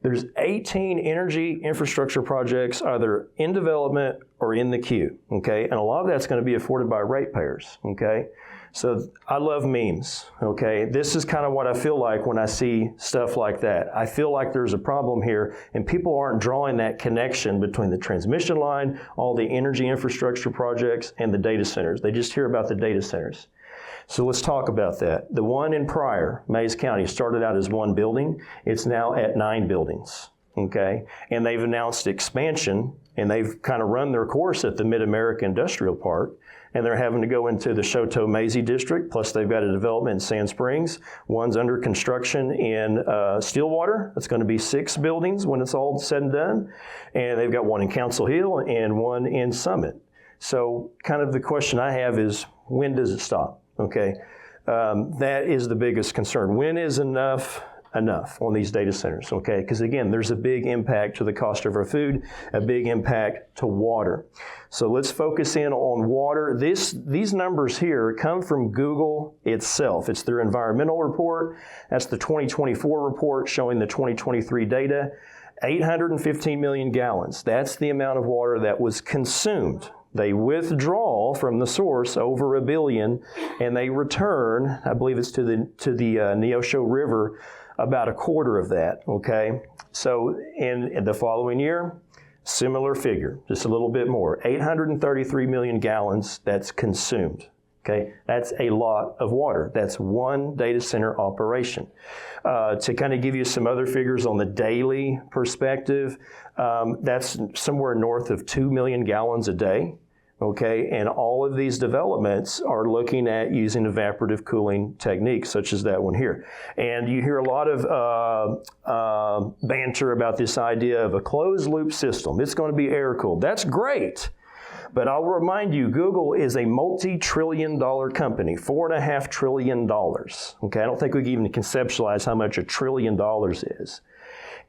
there's 18 energy infrastructure projects either in development or in the queue, okay? And a lot of that's going to be afforded by ratepayers, okay? So I love memes, okay? This is kind of what I feel like when I see stuff like that. I feel like there's a problem here, and people aren't drawing that connection between the transmission line, all the energy infrastructure projects, and the data centers. They just hear about the data centers. So let's talk about that. The one in Pryor, Mays County, started out as 1 building. It's now at 9 buildings, okay? And they've announced expansion, and they've kind of run their course at the Mid-America Industrial Park. And they're having to go into the Choteau-Maisie district, plus they've got a development in Sand Springs. One's under construction in Stillwater. That's going to be 6 buildings when it's all said and done. And they've got one in Council Hill and one in Summit. So kind of the question I have is, when does it stop? Okay, that is the biggest concern. When is enough enough on these data centers, okay? Because again, there's a big impact to the cost of our food, a big impact to water. So let's focus in on water. These numbers here come from Google itself. It's their environmental report. That's the 2024 report showing the 2023 data. 815 million gallons. That's the amount of water that was consumed. They withdraw from the source over 1 billion, and they return, I believe it's to the Neosho River, about a quarter of that, okay? So in the following year, similar figure, just a little bit more. 833 million gallons that's consumed, okay? That's a lot of water. That's one data center operation. To kind of give you some other figures on the daily perspective, that's somewhere north of 2 million gallons a day. Okay, and all of these developments are looking at using evaporative cooling techniques, such as that one here. And you hear a lot of banter about this idea of a closed loop system. It's going to be air cooled. That's great. But I'll remind you, Google is a multi-trillion-dollar company, $4.5 trillion. Okay, I don't think we can even conceptualize how much $1 trillion is.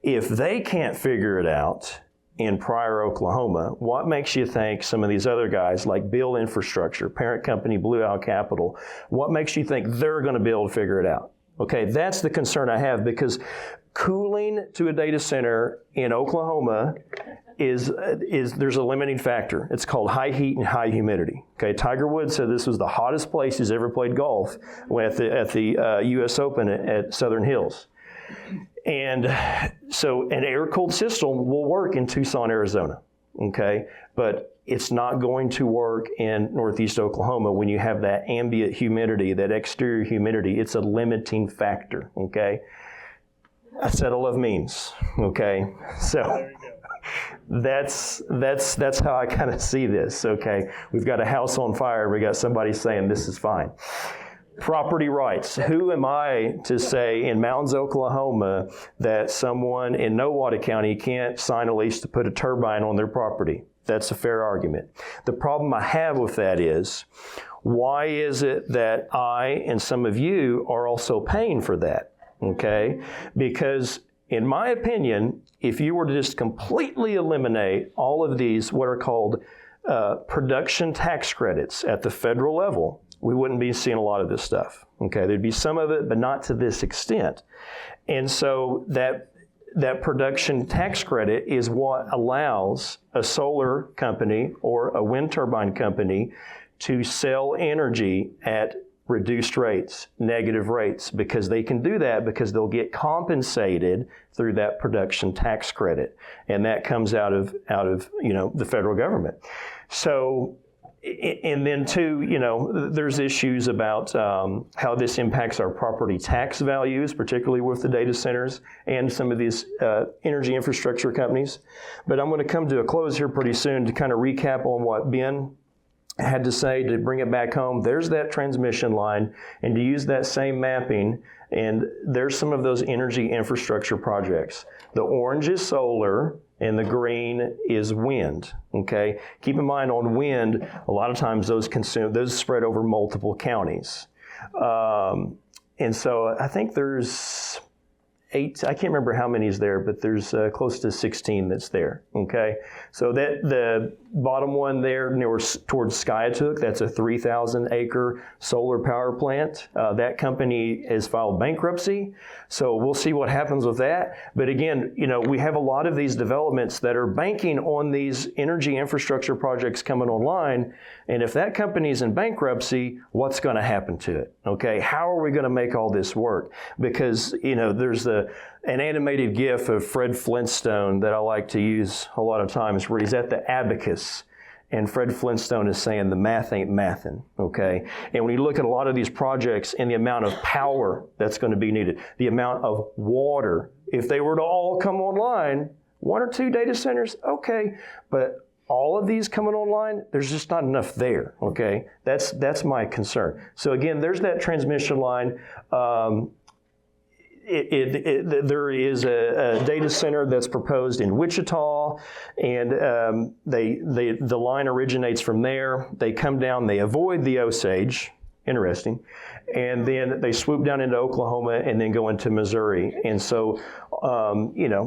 If they can't figure it out in Pryor, Oklahoma, what makes you think some of these other guys like Bill Infrastructure, parent company Blue Owl Capital, what makes you think they're going to be able to figure it out? Okay, that's the concern I have, because cooling to a data center in Oklahoma is there's a limiting factor. It's called high heat and high humidity. Okay, Tiger Woods said this was the hottest place he's ever played golf at the U.S. Open at Southern Hills. And so an air-cooled system will work in Tucson, Arizona, okay? But it's not going to work in Northeast Oklahoma when you have that ambient humidity, that exterior humidity. It's a limiting factor, okay? I said I love memes, okay? So that's how I kind of see this, okay? We've got a house on fire. We got somebody saying this is fine. Property rights. Who am I to say in Mounds, Oklahoma, that someone in Nowata County can't sign a lease to put a turbine on their property? That's a fair argument. The problem I have with that is, why is it that I and some of you are also paying for that? Okay? Because in my opinion, if you were to just completely eliminate all of these, what are called production tax credits at the federal level, we wouldn't be seeing a lot of this stuff. Okay, there'd be some of it, but not to this extent. And so that production tax credit is what allows a solar company or a wind turbine company to sell energy at reduced rates, negative rates, because they can do that because they'll get compensated through that production tax credit. And that comes out of the federal government. So, and then too, there's issues about how this impacts our property tax values, particularly with the data centers and some of these energy infrastructure companies. But I'm going to come to a close here pretty soon to kind of recap on what Ben had to say to bring it back home. There's that transmission line, and to use that same mapping, and there's some of those energy infrastructure projects. The orange is solar, and the green is wind, okay? Keep in mind on wind, a lot of times those spread over multiple counties. And so I think there's 8, I can't remember how many is there, but there's close to 16 that's there, okay? So that the bottom one there towards Skiatook, that's a 3,000 acre solar power plant. That company has filed bankruptcy, so we'll see what happens with that. But again, we have a lot of these developments that are banking on these energy infrastructure projects coming online, and if that company's in bankruptcy, what's going to happen to it, okay? How are we going to make all this work? Because, there's an animated GIF of Fred Flintstone that I like to use a lot of times, where he's at the abacus and Fred Flintstone is saying the math ain't mathin', okay? And when you look at a lot of these projects and the amount of power that's going to be needed, the amount of water, if they were to all come online, 1 or 2 data centers, okay, but all of these coming online, there's just not enough there, okay? That's my concern. So again, there's that transmission line. There is a data center that's proposed in Wichita, and the line originates from there. They come down, they avoid the Osage, Interesting. And then they swoop down into Oklahoma and then go into Missouri. And so,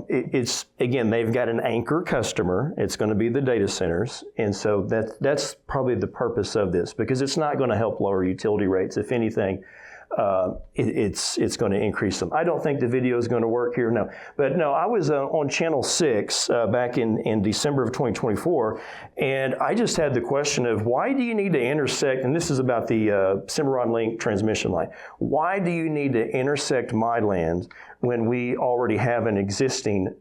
it's, again, they've got an anchor customer. It's going to be the data centers. And so that's probably the purpose of this, because it's not going to help lower utility rates. If anything, it's going to increase them. I don't think the video is going to work here, no. But no, I was on Channel 6 back in December of 2024, and I just had the question of, why do you need to intersect, and this is about the Cimarron Link transmission line, why do you need to intersect my land when we already have an existing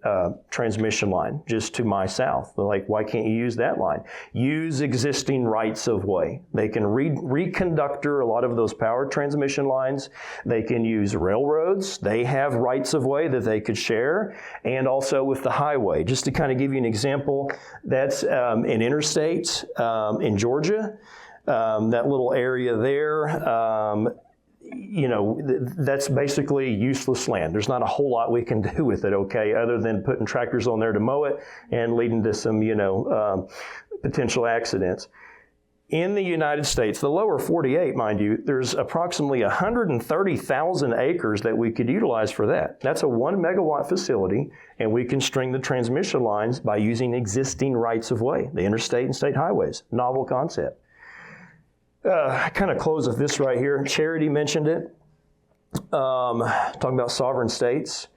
transmission line just to my south? They're like, why can't you use that line? Use existing rights of way. They can reconductor a lot of those power transmission lines. They can use railroads. They have rights of way that they could share, and also with the highway. Just to kind of give you an example, that's an interstate in Georgia, that little area there. That's basically useless land. There's not a whole lot we can do with it, okay, other than putting tractors on there to mow it and leading to some, potential accidents. In the United States, the lower 48, mind you, there's approximately 130,000 acres that we could utilize for that. That's a 1 megawatt facility, and we can string the transmission lines by using existing rights of way, the interstate and state highways. Novel concept. I kind of close with this right here. Charity mentioned it. Talking about sovereign states.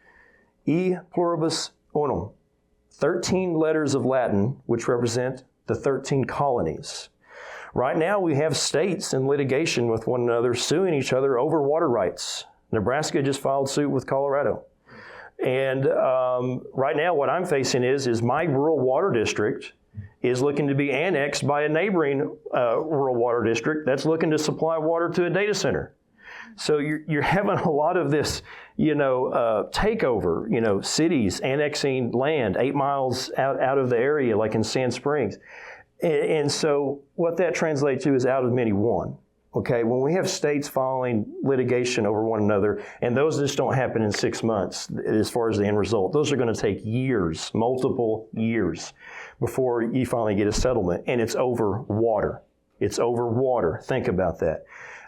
E pluribus unum. 13 letters of Latin, which represent the 13 colonies. Right now, we have states in litigation with one another, suing each other over water rights. Nebraska just filed suit with Colorado. And right now, what I'm facing is my rural water district is looking to be annexed by a neighboring rural water district that's looking to supply water to a data center. So you're having a lot of this, takeover, cities annexing land 8 miles out of the area, like in Sand Springs. And so what that translates to is out of many one. Okay, when we have states filing litigation over one another, and those just don't happen in 6 months as far as the end result. Those are going to take years, multiple years, before you finally get a settlement. And it's over water. It's over water. Think about that.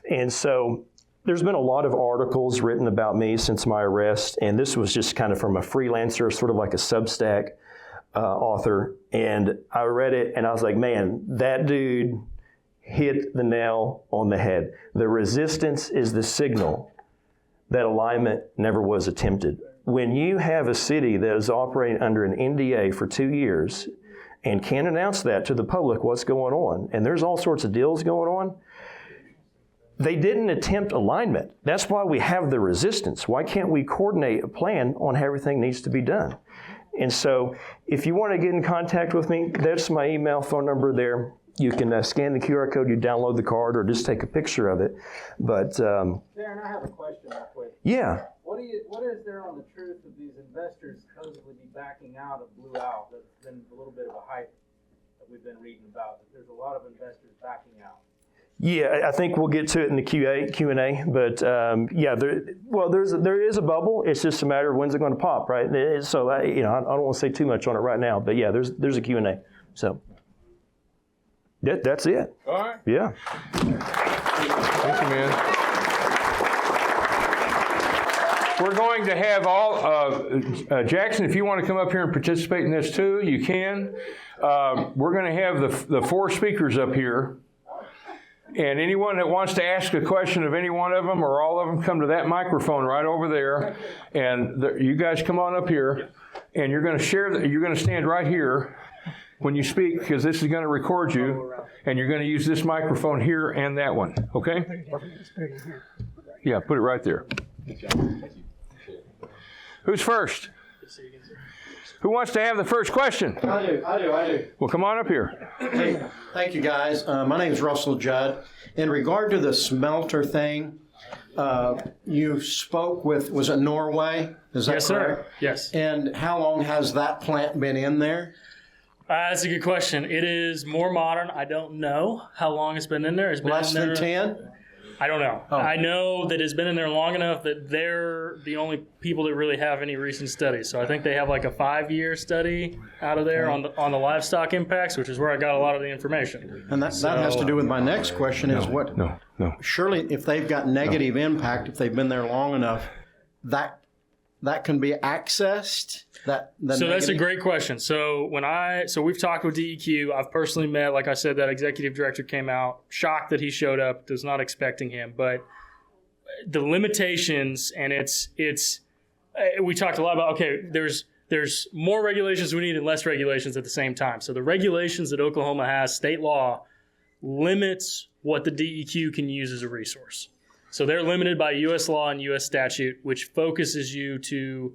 And so there's been a lot of articles written about me since my arrest, and this was just kind of from a freelancer, sort of like a Substack author. And I read it, and I was like, man, that dude hit the nail on the head. The resistance is the signal that alignment never was attempted. When you have a city that is operating under an NDA for 2 years and can't announce that to the public what's going on, and there's all sorts of deals going on, they didn't attempt alignment. That's why we have the resistance. Why can't we coordinate a plan on how everything needs to be done? And so if you want to get in contact with me, that's my email, phone number there. You can scan the QR code, you download the card, or just take a picture of it. But Darren, I have a question real quick. Yeah. What is there on the truth of these investors supposedly be backing out of Blue Owl? That's been a little bit of a hype that we've been reading about. There's a lot of investors backing out. Yeah, I think we'll get to it in the Q&A. But there is a bubble. It's just a matter of when's it going to pop, right? So I don't want to say too much on it right now. But yeah, there's a Q&A. So that's it. All right. Yeah. Thank you, man. We're going to have all, Jackson, if you want to come up here and participate in this too, you can. We're going to have the 4 speakers up here. And anyone that wants to ask a question of any one of them or all of them, come to that microphone right over there. And you guys come on up here. And you're going to you're going to stand right here when you speak, because this is going to record you. And you're going to use this microphone here and that one. Okay? Yeah, put it right there. Who's first? Who wants to have the first question? I do. Well, come on up here. Hey, thank you, guys. My name is Russell Judd. In regard to the smelter thing, you spoke with, was it Norway? Is that Yes, correct? sir. Yes. And how long has that plant been in there? That's a good question. It is more modern. I don't know how long it's been in there. It's been Less in there, than 10? I don't know. Oh. I know that it's been in there long enough that they're the only people that really have any recent studies. So I think they have like a 5-year study out of there on the livestock impacts, which is where I got a lot of the information. And that has to do with my next question is what, No. surely if they've got negative impact, if they've been there long enough, that can be accessed? That's a great question. So we've talked with DEQ. I've personally met, like I said, that executive director came out, shocked that he showed up, was not expecting him. But the limitations, and we talked a lot about, okay, there's more regulations we need and less regulations at the same time. So the regulations that Oklahoma has, state law, limits what the DEQ can use as a resource. So they're limited by U.S. law and U.S. statute, which focuses you to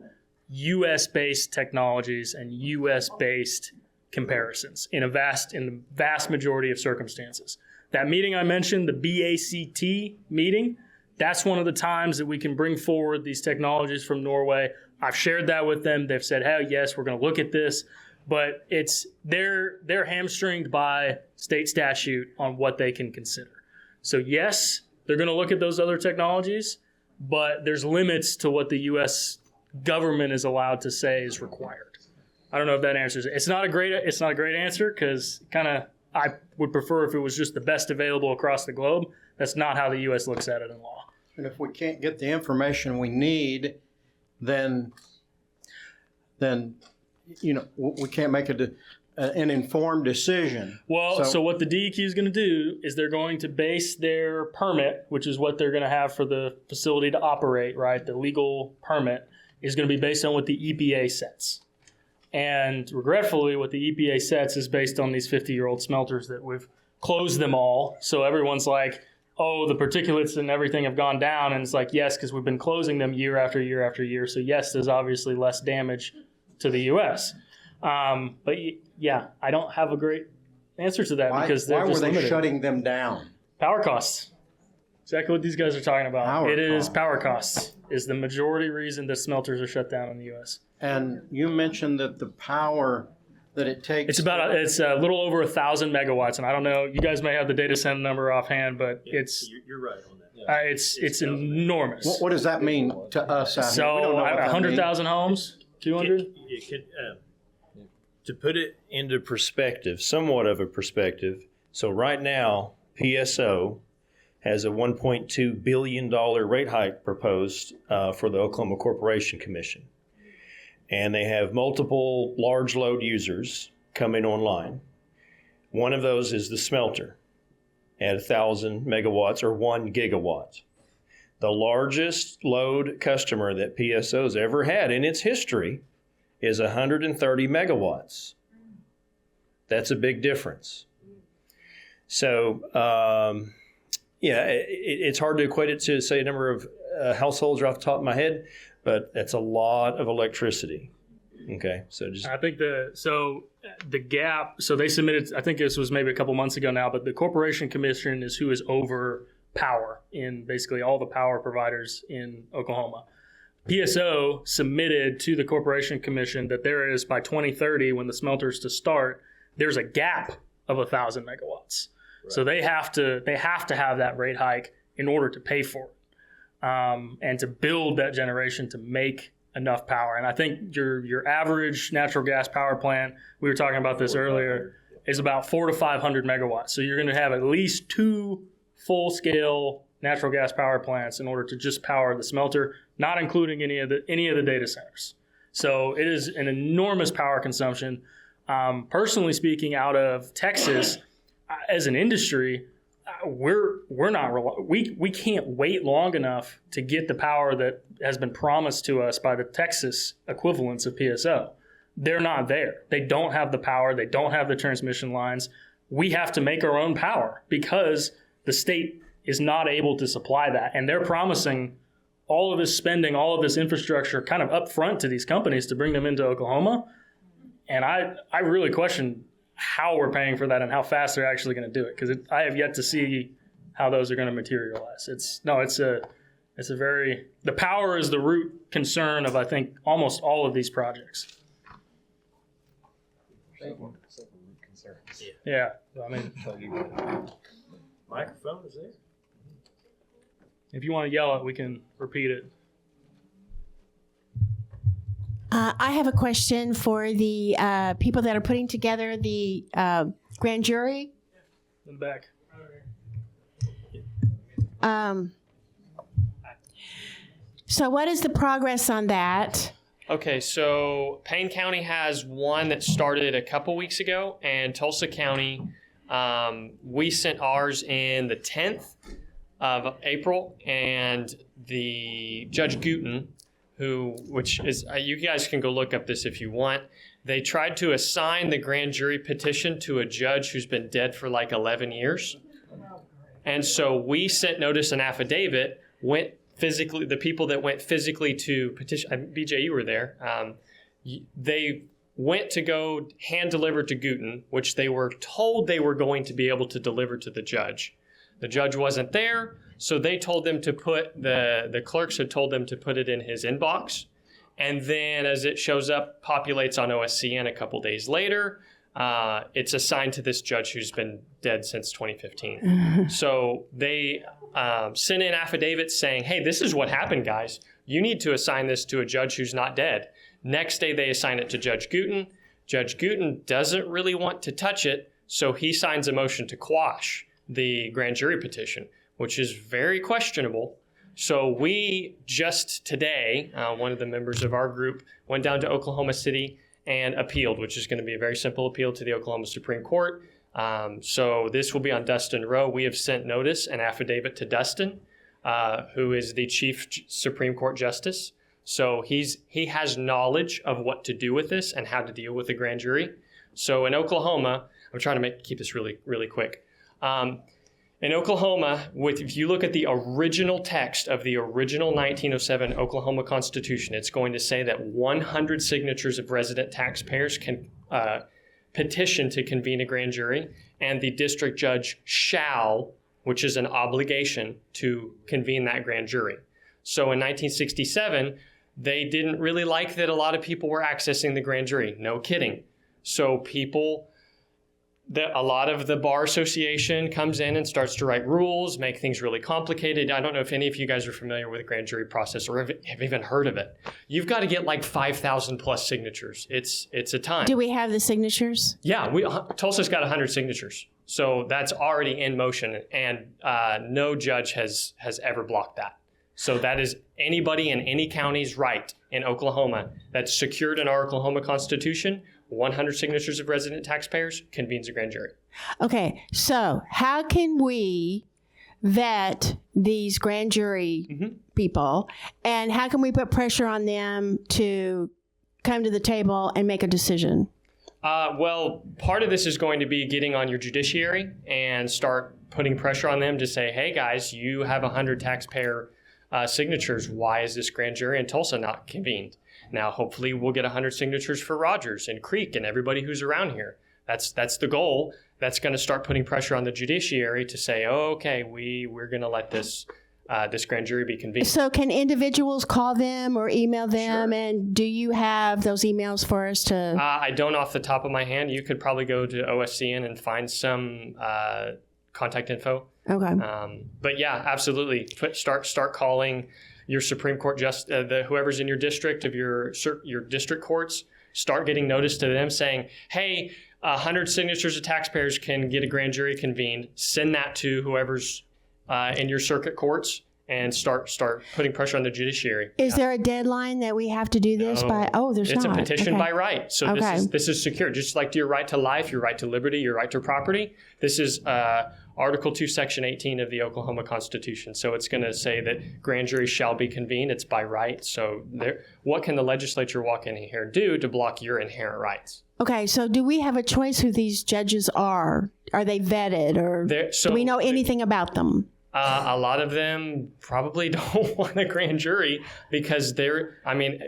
U.S.-based technologies and U.S.-based comparisons in the vast majority of circumstances. That meeting I mentioned, the BACT meeting, that's one of the times that we can bring forward these technologies from Norway. I've shared that with them. They've said, hey, yes, we're going to look at this. But they're hamstringed by state statute on what they can consider. So yes, they're going to look at those other technologies, but there's limits to what the U.S. government is allowed to say is required. I don't know if that answers it. It's not a great answer because I would prefer if it was just the best available across the globe. That's not how the U.S. looks at it in law. And if we can't get the information we need, then we can't make an informed decision. Well, so what the DEQ is going to do is they're going to base their permit, which is what they're going to have for the facility to operate, right? The legal permit is going to be based on what the EPA sets. And regretfully, what the EPA sets is based on these 50-year-old smelters that we've closed them all. So everyone's like, oh, the particulates and everything have gone down. And it's like, yes, because we've been closing them year after year after year. So yes, there's obviously less damage to the U.S. But yeah, I don't have a great answer to that because they're just why were they limited. shutting them down? Power costs. Exactly what these guys are talking about. Power costs is the majority reason that smelters are shut down in the U.S. And you mentioned that the power that it takes. It's a little over 1,000 megawatts, and I don't know. You guys may have the data center number offhand, but You're right on that. it's enormous. What does that mean to us? Out here? We don't So know what that 100,000 homes, 200. To put it into perspective, somewhat of a perspective, so right now, PSO has a $1.2 billion rate hike proposed for the Oklahoma Corporation Commission. And they have multiple large load users coming online. One of those is the smelter at 1,000 megawatts or 1 gigawatt. The largest load customer that PSO's ever had in its history is 130 megawatts. That's a big difference. So, it's hard to equate it to, say, a number of households off the top of my head, but that's a lot of electricity. Okay, so I think the gap. So they submitted. I think this was maybe a couple months ago now, but the Corporation Commission is who is over power in basically all the power providers in Oklahoma. PSO submitted to the Corporation Commission that there is, by 2030, when the smelters to start, there's a gap of 1,000 megawatts. Right. So they have to have that rate hike in order to pay for it and to build that generation to make enough power. And I think your average natural gas power plant, we were talking about this earlier, is about 400 to 500 megawatts. So you're going to have at least 2 full-scale natural gas power plants in order to just power the smelter, not including any of the data centers. So it is an enormous power consumption. Personally speaking, out of Texas, as an industry, we can't wait long enough to get the power that has been promised to us by the Texas equivalents of PSO. They're not there. They don't have the power. They don't have the transmission lines. We have to make our own power because the state is not able to supply that. And they're promising all of this spending, all of this infrastructure kind of upfront to these companies to bring them into Oklahoma. And I really question how we're paying for that and how fast they're actually going to do it, because I have yet to see how those are going to materialize. The power is the root concern of, I think, almost all of these projects. Yeah, I mean, microphone is there. If you want to yell it, we can repeat it. I have a question for the people that are putting together the grand jury. In the back. So what is the progress on that? Okay, so Payne County has one that started a couple weeks ago, and Tulsa County, we sent ours in the 10th of April, and the Judge Gooten, which is, you guys can go look up this if you want, they tried to assign the grand jury petition to a judge who's been dead for like 11 years. And so we sent notice and affidavit, the people that went physically to petition, BJ, you were there, they went to go hand deliver to Gooten, which they were told they were going to be able to deliver to the judge. The judge wasn't there, so they told them to put, the clerks had told them to put it in his inbox. And then as it shows up, populates on OSCN a couple days later, it's assigned to this judge who's been dead since 2015. So they sent in affidavits saying, hey, this is what happened, guys. You need to assign this to a judge who's not dead. Next day, they assign it to Judge Gooten. Judge Gooten doesn't really want to touch it, so he signs a motion to quash the grand jury petition, which is very questionable. So we just today, one of the members of our group went down to Oklahoma City and appealed, which is going to be a very simple appeal to the Oklahoma Supreme Court. So this will be on Dustin Rowe. We have sent notice and affidavit to Dustin, who is the Chief Supreme Court Justice. So he has knowledge of what to do with this and how to deal with the grand jury. So in Oklahoma, I'm trying to keep this really, really quick. In Oklahoma, if you look at the original text of the original 1907 Oklahoma Constitution, it's going to say that 100 signatures of resident taxpayers can petition to convene a grand jury, and the district judge shall, which is an obligation, to convene that grand jury. So in 1967, they didn't really like that a lot of people were accessing the grand jury. No kidding. So a lot of the Bar Association comes in and starts to write rules, make things really complicated. I don't know if any of you guys are familiar with the grand jury process or have even heard of it. You've got to get like 5,000 plus signatures. It's a ton. Do we have the signatures? Yeah, Tulsa's got 100 signatures. So that's already in motion, and no judge has ever blocked that. So that is anybody in any county's right in Oklahoma that's secured in our Oklahoma Constitution. 100 signatures of resident taxpayers convenes a grand jury. Okay, so how can we vet these grand jury people, and how can we put pressure on them to come to the table and make a decision? Well, part of this is going to be getting on your judiciary and start putting pressure on them to say, hey guys, you have 100 taxpayer signatures. Why is this grand jury in Tulsa not convened? Now, hopefully we'll get 100 signatures for Rogers and Creek and everybody who's around here. That's the goal. That's going to start putting pressure on the judiciary to say, oh, okay, we're going to let this grand jury be convened. So can individuals call them or email them? Sure. And do you have those emails for us to? I don't off the top of my hand. You could probably go to OSCN and find some contact info. Okay. But yeah, absolutely. Start calling your Supreme Court whoever's in your district of your district courts. Start getting notice to them saying, hey, 100 signatures of taxpayers can get a grand jury convened. Send that to whoever's in your circuit courts and start putting pressure on the judiciary. Is there a deadline that we have to do this by? Oh, there's not. It's a petition by right. So this is secure. Just like your right to life, your right to liberty, your right to property. This is Article 2, Section 18 of the Oklahoma Constitution. So it's going to say that grand juries shall be convened. It's by right. So what can the legislature walk in here and do to block your inherent rights? Okay, so do we have a choice who these judges are? Are they vetted, or do we know anything about them? A lot of them probably don't want a grand jury because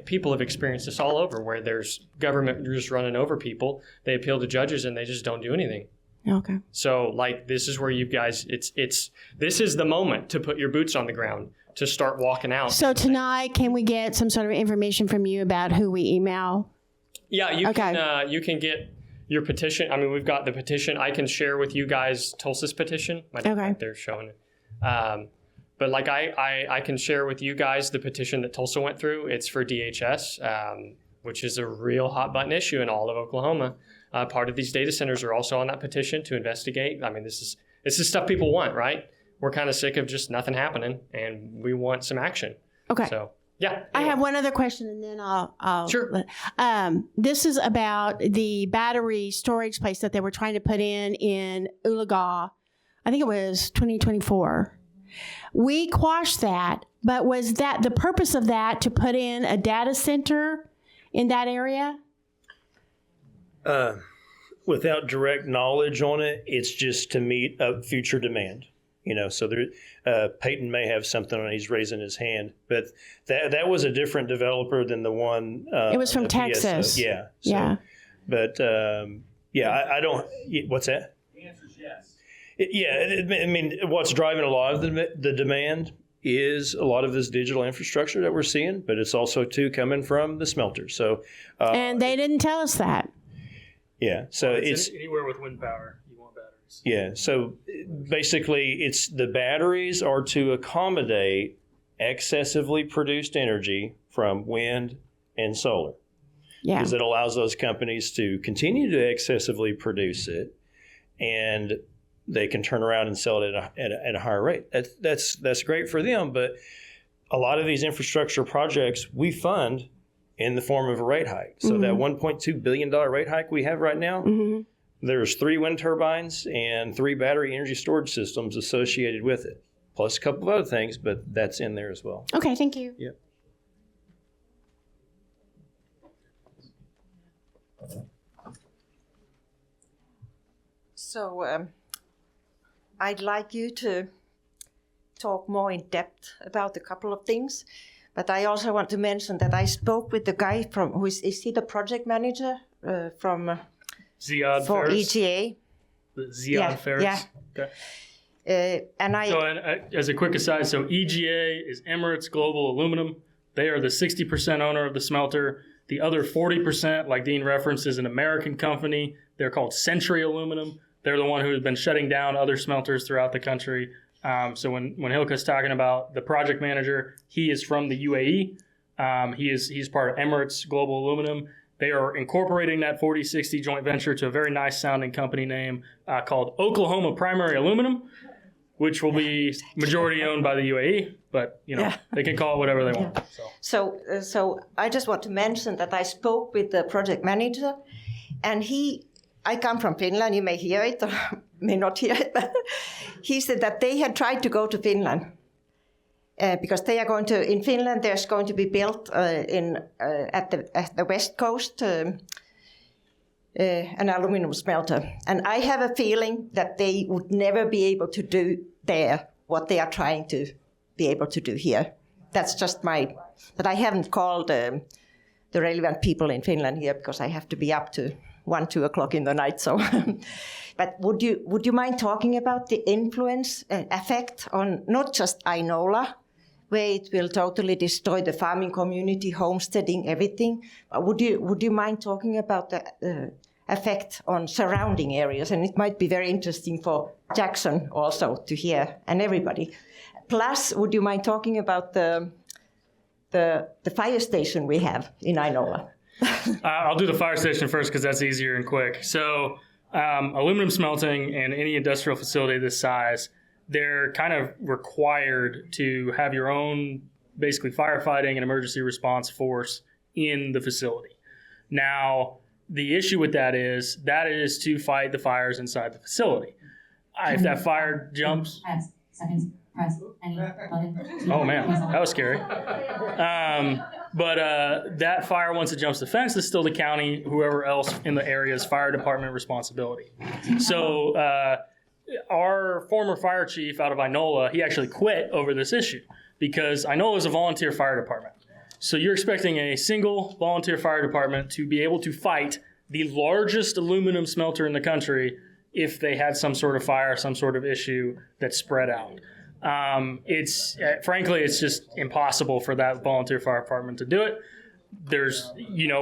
people have experienced this all over where there's government just running over people. They appeal to judges and they just don't do anything. Okay. So this is where you guys, this is the moment to put your boots on the ground, to start walking out. So tonight, can we get some sort of information from you about who we email? Yeah, you can get your petition. I mean, we've got the petition. I can share with you guys Tulsa's petition. They're showing it. But like I can share with you guys the petition that Tulsa went through. It's for DHS, which is a real hot button issue in all of Oklahoma. Part of these data centers are also on that petition to investigate. I mean, this is stuff people want, right? We're kind of sick of just nothing happening, and we want some action. Okay. So, yeah. I have one other question, and then I'll Sure. This is about the battery storage place that they were trying to put in Inola. I think it was 2024. We quashed that, but was that the purpose of that to put in a data center in that area? Without direct knowledge on it, it's just to meet up future demand. So there, Peyton may have something on. He's raising his hand, but that was a different developer than the one. It was from Texas. PSO. Yeah. So, yeah. But I don't. What's that? The answer is yes. I mean, what's driving a lot of the demand is a lot of this digital infrastructure that we're seeing, but it's also too coming from the smelter. So, and they didn't tell us that. Yeah. So it's anywhere with wind power, you want batteries. Yeah. So basically, it's the batteries are to accommodate excessively produced energy from wind and solar. Yeah. Because it allows those companies to continue to excessively produce it, and they can turn around and sell it at a higher rate. That's great for them, but a lot of these infrastructure projects we fund in the form of a rate hike. So that $1.2 billion rate hike we have right now, there's 3 wind turbines and 3 battery energy storage systems associated with it, plus a couple of other things, but that's in there as well. Okay, thank you. Yep. So I'd like you to talk more in depth about a couple of things, but I also want to mention that I spoke with the guy from is he the project manager from Ziad for Ferris. EGA? Ziad Ferris. Yeah. Okay. And as a quick aside, so EGA is Emirates Global Aluminum. They are the 60% owner of the smelter. The other 40%, like Dean referenced, is an American company. They're called Century Aluminum. They're the one who has been shutting down other smelters throughout the country. So when Hilka's talking about the project manager, he is from the UAE. He's part of Emirates Global Aluminum. They are incorporating that 40-60 joint venture to a very nice sounding company name called Oklahoma Primary Aluminum, which will be majority owned by the UAE, but they can call it whatever they want. So I just want to mention that I spoke with the project manager, and I come from Finland, you may hear it or may not hear it, but he said that they had tried to go to Finland because they are going to, in Finland there's going to be built at the west coast an aluminum smelter. And I have a feeling that they would never be able to do there what they are trying to be able to do here. That's just but I haven't called the relevant people in Finland here because I have to be up to 1-2 o'clock in the night. So, but would you mind talking about the influence effect on not just Inola, where it will totally destroy the farming community, homesteading, everything? Would you mind talking about the effect on surrounding areas? And it might be very interesting for Jackson also to hear, and everybody. Plus, would you mind talking about the fire station we have in Inola? I'll do the fire station first because that's easier and quick. So aluminum smelting and any industrial facility this size, they're kind of required to have your own basically firefighting and emergency response force in the facility. Now, the issue with that is to fight the fires inside the facility. If that fire jumps... Oh man, that was scary. But that fire, once it jumps the fence, is still the county, whoever else in the area's fire department responsibility. So our former fire chief out of Inola, he actually quit over this issue because Inola is a volunteer fire department. So you're expecting a single volunteer fire department to be able to fight the largest aluminum smelter in the country if they had some sort of fire, some sort of issue that spread out. Frankly, it's just impossible for that volunteer fire department to do it.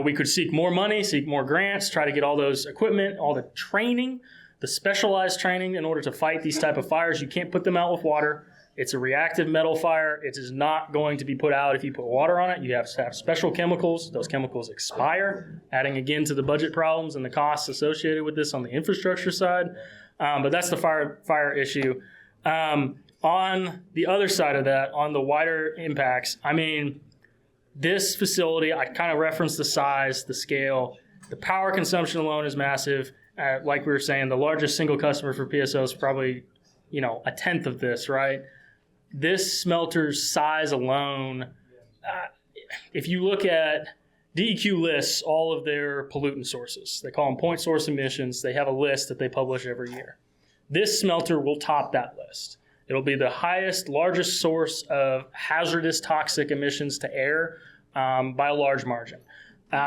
We could seek more money, seek more grants, try to get all those equipment, all the training, the specialized training in order to fight these type of fires. You can't put them out with water. It's a reactive metal fire. It is not going to be put out if you put water on it. You have to have special chemicals. Those chemicals expire, adding again to the budget problems and the costs associated with this on the infrastructure side. But that's the fire issue. On the other side of that, on the wider impacts, I mean, this facility, I kind of referenced the size, the scale. The power consumption alone is massive. Like we were saying, the largest single customer for PSO is probably, a tenth of this, right? This smelter's size alone, if you look at DEQ lists all of their pollutant sources. They call them point source emissions. They have a list that they publish every year. This smelter will top that list. It'll be the highest, largest source of hazardous toxic emissions to air by a large margin.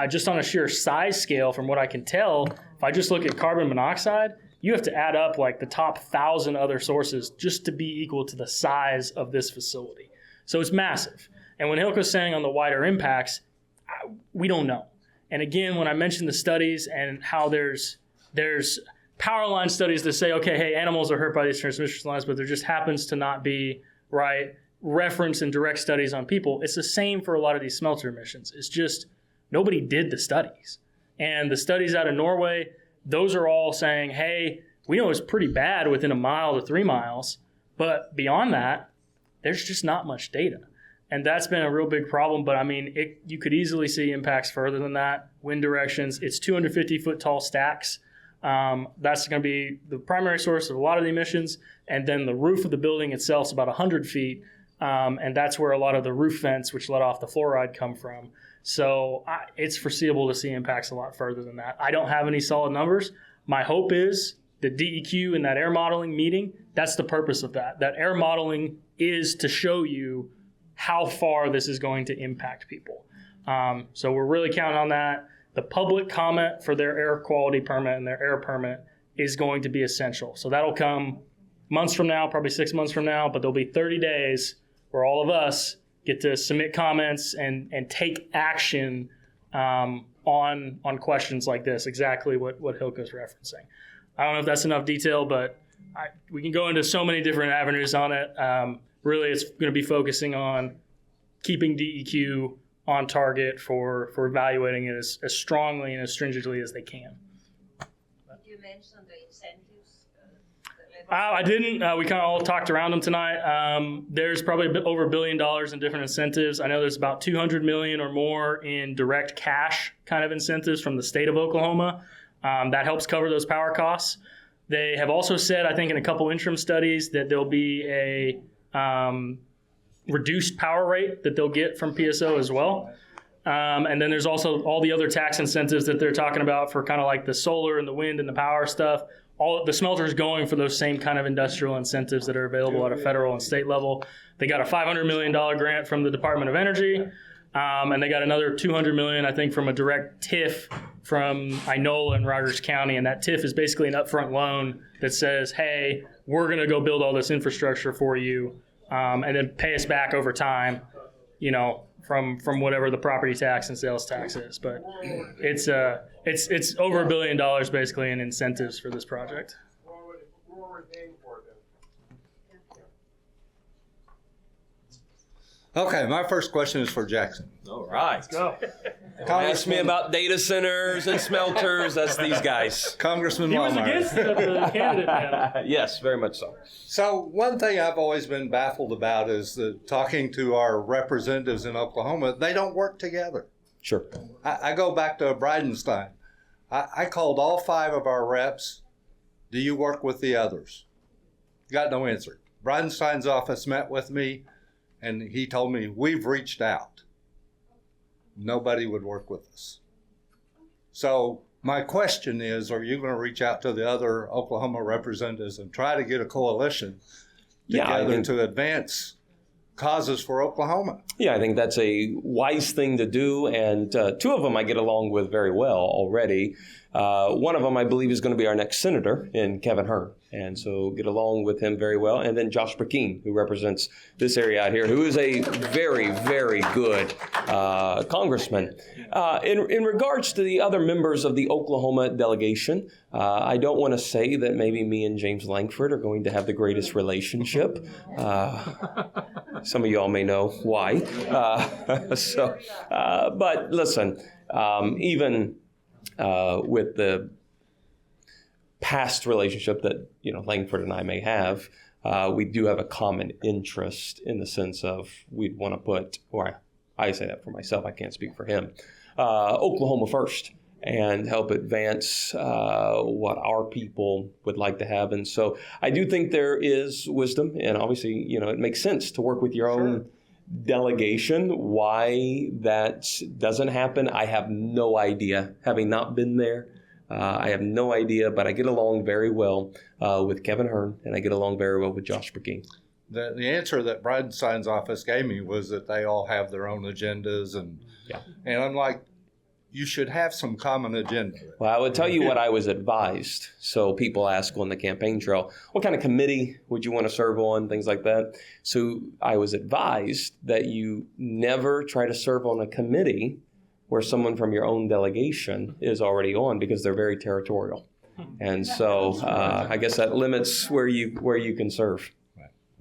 Just on a sheer size scale, from what I can tell, if I just look at carbon monoxide, you have to add up like the top 1,000 other sources just to be equal to the size of this facility. So it's massive. And when Hilco's saying on the wider impacts, we don't know. And again, when I mentioned the studies and how there's power line studies that say, okay, hey, animals are hurt by these transmission lines, but there just happens to not be, right, reference and direct studies on people. It's the same for a lot of these smelter emissions. It's just nobody did the studies. And the studies out of Norway, those are all saying, hey, we know it's pretty bad within 1 mile to 3 miles, but beyond that, there's just not much data. And that's been a real big problem. But I mean, you could easily see impacts further than that. Wind directions, it's 250-foot tall stacks. That's going to be the primary source of a lot of the emissions. And then the roof of the building itself is about 100 feet. And that's where a lot of the roof vents, which let off the fluoride, come from. So it's foreseeable to see impacts a lot further than that. I don't have any solid numbers. My hope is the DEQ in that air modeling meeting, that's the purpose of that. That air modeling is to show you how far this is going to impact people. So we're really counting on that. The public comment for their air quality permit and their air permit is going to be essential. So that'll come months from now, probably 6 months from now, but there'll be 30 days where all of us get to submit comments and take action on questions like this, exactly what Hilco's referencing. I don't know if that's enough detail, but we can go into so many different avenues on it. Really, it's going to be focusing on keeping DEQ on target for evaluating it as strongly and as stringently as they can. Did you mention the incentives? I didn't. We kind of all talked around them tonight. There's probably over $1 billion in different incentives. I know there's about $200 million or more in direct cash kind of incentives from the state of Oklahoma. That helps cover those power costs. They have also said, I think in a couple interim studies, that there'll be a reduced power rate that they'll get from PSO as well. And then there's also all the other tax incentives that they're talking about for kind of like the solar and the wind and the power stuff. All the smelters going for those same kind of industrial incentives that are available at a federal and state level. They got a $500 million grant from the Department of Energy. And they got another $200 million, I think, from a direct TIF from Inola in Rogers County. And that TIF is basically an upfront loan that says, hey, we're going to go build all this infrastructure for you, and then pay us back over time, from whatever the property tax and sales tax is. But it's over $1 billion basically in incentives for this project. Okay, my first question is for Jackson. All right. Let's go. Don't ask me about data centers and smelters. That's these guys. Congressman He was Walmart. against the candidate panel. Yes, very much so. So one thing I've always been baffled about is talking to our representatives in Oklahoma, they don't work together. Sure. I go back to Bridenstine. I called all 5 of our reps. Do you work with the others? Got no answer. Bridenstine's office met with me, and he told me, we've reached out. Nobody would work with us. So my question is, are you going to reach out to the other Oklahoma representatives and try to get a coalition together to advance causes for Oklahoma. Yeah, I think that's a wise thing to do, and two of them I get along with very well already. One of them, I believe, is going to be our next senator, in Kevin Hearn, and so get along with him very well. And then Josh Burkeen, who represents this area out here, who is a very, very good congressman. In regards to the other members of the Oklahoma delegation, I don't want to say that maybe me and James Langford are going to have the greatest relationship. Some of y'all may know why. But listen, even with the past relationship that Langford and I may have, we do have a common interest in the sense of we'd want to put, or I say that for myself, I can't speak for him, Oklahoma first, and help advance what our people would like to have. And so I do think there is wisdom, and obviously, it makes sense to work with your own delegation. Why that doesn't happen, I have no idea. Having not been there, I have no idea, but I get along very well with Kevin Hearn, and I get along very well with Josh Burkeen. The answer that Bridenstine's office gave me was that they all have their own agendas, and I'm like, you should have some common agenda. Well, I would tell you what I was advised. So people ask on the campaign trail, what kind of committee would you want to serve on, things like that. So I was advised that you never try to serve on a committee where someone from your own delegation is already on, because they're very territorial. And so I guess that limits where you can serve.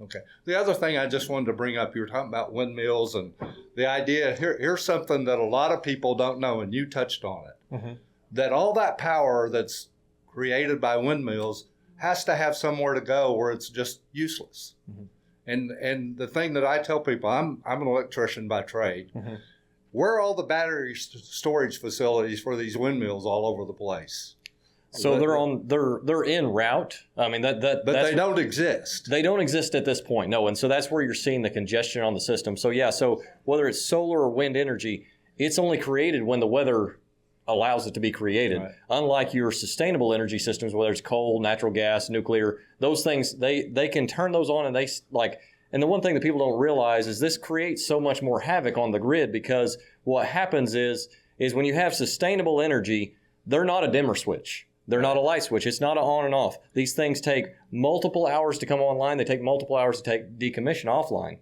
Okay. The other thing I just wanted to bring up, you were talking about windmills, and the idea, here's something that a lot of people don't know, and you touched on it, that all that power that's created by windmills has to have somewhere to go where it's just useless. And the thing that I tell people, I'm an electrician by trade, where are all the battery storage facilities for these windmills all over the place? So they're en route. I mean but they don't exist. They don't exist at this point, no. And so that's where you're seeing the congestion on the system. So yeah, so whether it's solar or wind energy, it's only created when the weather allows it to be created. Right. Unlike your sustainable energy systems, whether it's coal, natural gas, nuclear, those things they can turn those on, and and the one thing that people don't realize is this creates so much more havoc on the grid, because what happens is when you have sustainable energy, they're not a dimmer switch. They're not a light switch. It's not an on and off. These things take multiple hours to come online. They take multiple hours to decommission offline.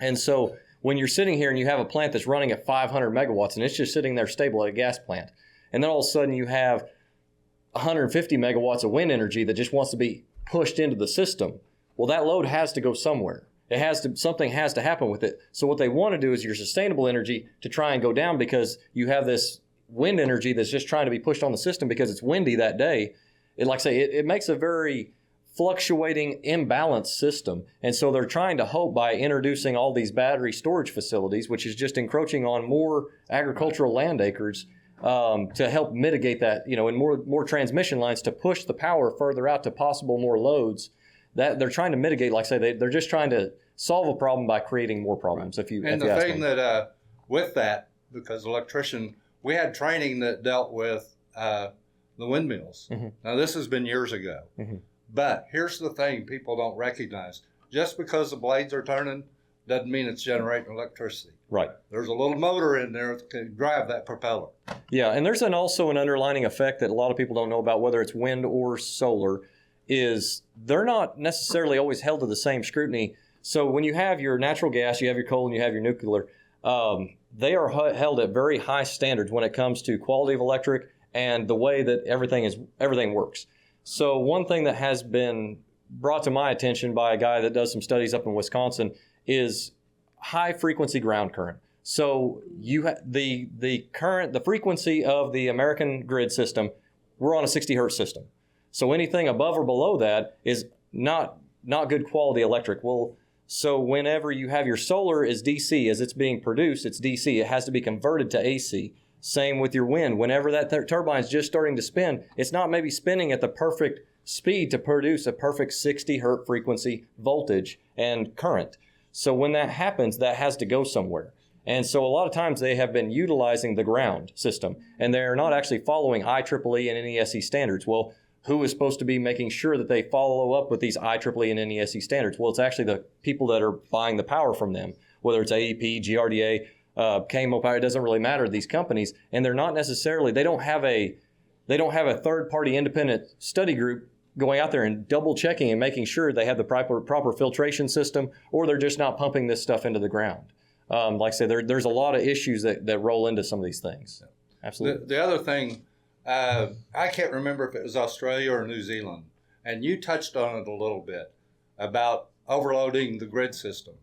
And so when you're sitting here and you have a plant that's running at 500 megawatts and it's just sitting there stable at a gas plant, and then all of a sudden you have 150 megawatts of wind energy that just wants to be pushed into the system, well, that load has to go somewhere. Something has to happen with it. So what they want to do is your sustainable energy to try and go down, because you have this wind energy that's just trying to be pushed on the system because it's windy that day. It makes a very fluctuating, imbalanced system. And so they're trying to hope by introducing all these battery storage facilities, which is just encroaching on more agricultural land acres, to help mitigate that, and more transmission lines to push the power further out to possible more loads. That they're trying to mitigate, like I say, they're just trying to solve a problem by creating more problems. With that, because electrician, we had training that dealt with the windmills. Now, this has been years ago. But here's the thing people don't recognize. Just because the blades are turning doesn't mean it's generating electricity. Right. There's a little motor in there that can drive that propeller. Yeah, and there's also an underlining effect that a lot of people don't know about, whether it's wind or solar, is they're not necessarily always held to the same scrutiny. So when you have your natural gas, you have your coal, and you have your nuclear, they are held at very high standards when it comes to quality of electric and the way that everything works. So one thing that has been brought to my attention by a guy that does some studies up in Wisconsin is high frequency ground current. So the frequency of the American grid system, we're on a 60 hertz system. So anything above or below that is not good quality electric. Well, so whenever you have your solar is DC, as it's being produced, it's DC. It has to be converted to AC. Same with your wind. Whenever that turbine is just starting to spin, it's not maybe spinning at the perfect speed to produce a perfect 60 hertz frequency voltage and current. So when that happens, that has to go somewhere. And so a lot of times they have been utilizing the ground system, and they're not actually following IEEE and NESE standards. Well, who is supposed to be making sure that they follow up with these IEEE and NESC standards? Well, it's actually the people that are buying the power from them, whether it's AEP, GRDA, KMO Power, it doesn't really matter, these companies, and they're not necessarily, they don't have a third-party independent study group going out there and double checking and making sure they have the proper filtration system, or they're just not pumping this stuff into the ground. Like I said, there's a lot of issues that roll into some of these things. Absolutely. The other thing, I can't remember if it was Australia or New Zealand, and you touched on it a little bit about overloading the grid system.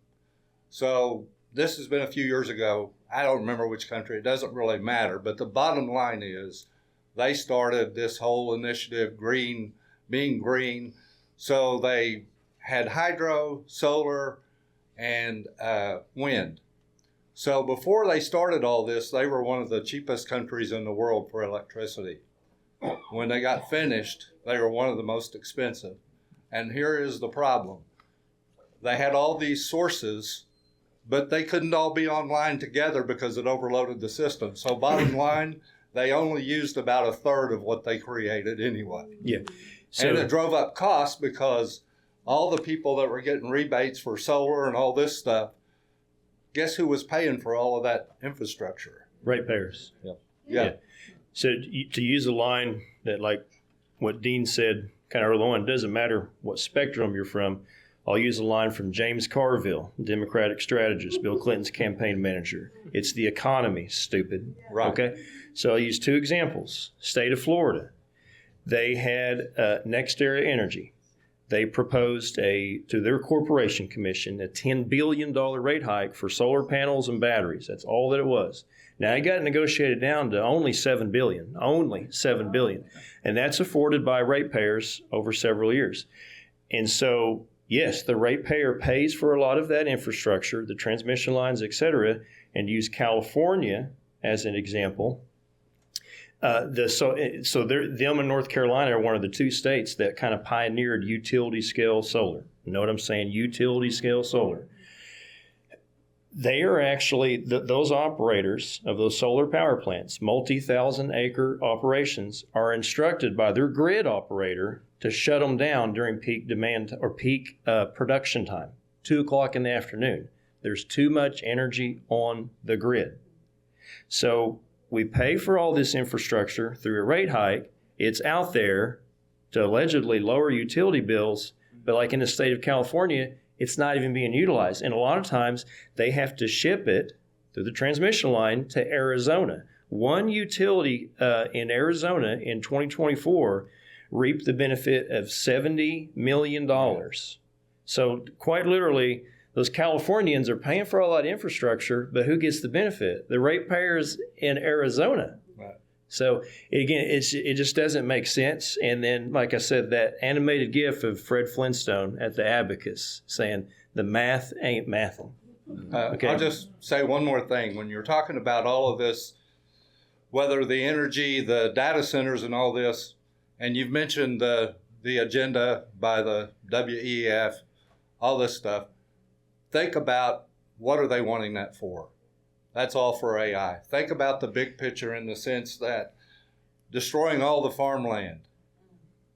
So this has been a few years ago. I don't remember which country. It doesn't really matter. But the bottom line is they started this whole initiative, being green. So they had hydro, solar, and wind. So before they started all this, they were one of the cheapest countries in the world for electricity. When they got finished, they were one of the most expensive. And here is the problem. They had all these sources, but they couldn't all be online together because it overloaded the system. So bottom line, they only used about a third of what they created anyway. Yeah. So, and it drove up costs because all the people that were getting rebates for solar and all this stuff, guess who was paying for all of that infrastructure? Ratepayers. Yeah. So to use a line that, like what Dean said kind of early on, it doesn't matter what spectrum you're from. I'll use a line from James Carville, Democratic strategist, Bill Clinton's campaign manager. It's the economy, stupid. Right. Okay. So I'll use two examples. State of Florida. They had Next Era Energy. They proposed to their corporation commission a $10 billion rate hike for solar panels and batteries. That's all that it was. Now it got negotiated down to only $7 billion, and that's afforded by ratepayers over several years. And so, yes, the ratepayer pays for a lot of that infrastructure, the transmission lines, et cetera, and use California as an example. So them and North Carolina are one of the two states that kind of pioneered utility scale solar. You know what I'm saying? Utility scale solar. They are actually, those operators of those solar power plants, multi-thousand acre operations, are instructed by their grid operator to shut them down during peak demand or peak production time, 2 o'clock in the afternoon. There's too much energy on the grid. So we pay for all this infrastructure through a rate hike. It's out there to allegedly lower utility bills, but like in the state of California, it's not even being utilized. And a lot of times they have to ship it through the transmission line to Arizona. One utility in Arizona in 2024 reaped the benefit of $70 million. So quite literally, those Californians are paying for all that infrastructure, but who gets the benefit? The ratepayers in Arizona. Right. So again, it just doesn't make sense. And then, like I said, that animated GIF of Fred Flintstone at the Abacus saying the math ain't mathing. Okay. I'll just say one more thing. When you're talking about all of this, whether the energy, the data centers and all this, and you've mentioned the agenda by the WEF, all this stuff, think about what are they wanting that for? That's all for AI. Think about the big picture in the sense that destroying all the farmland,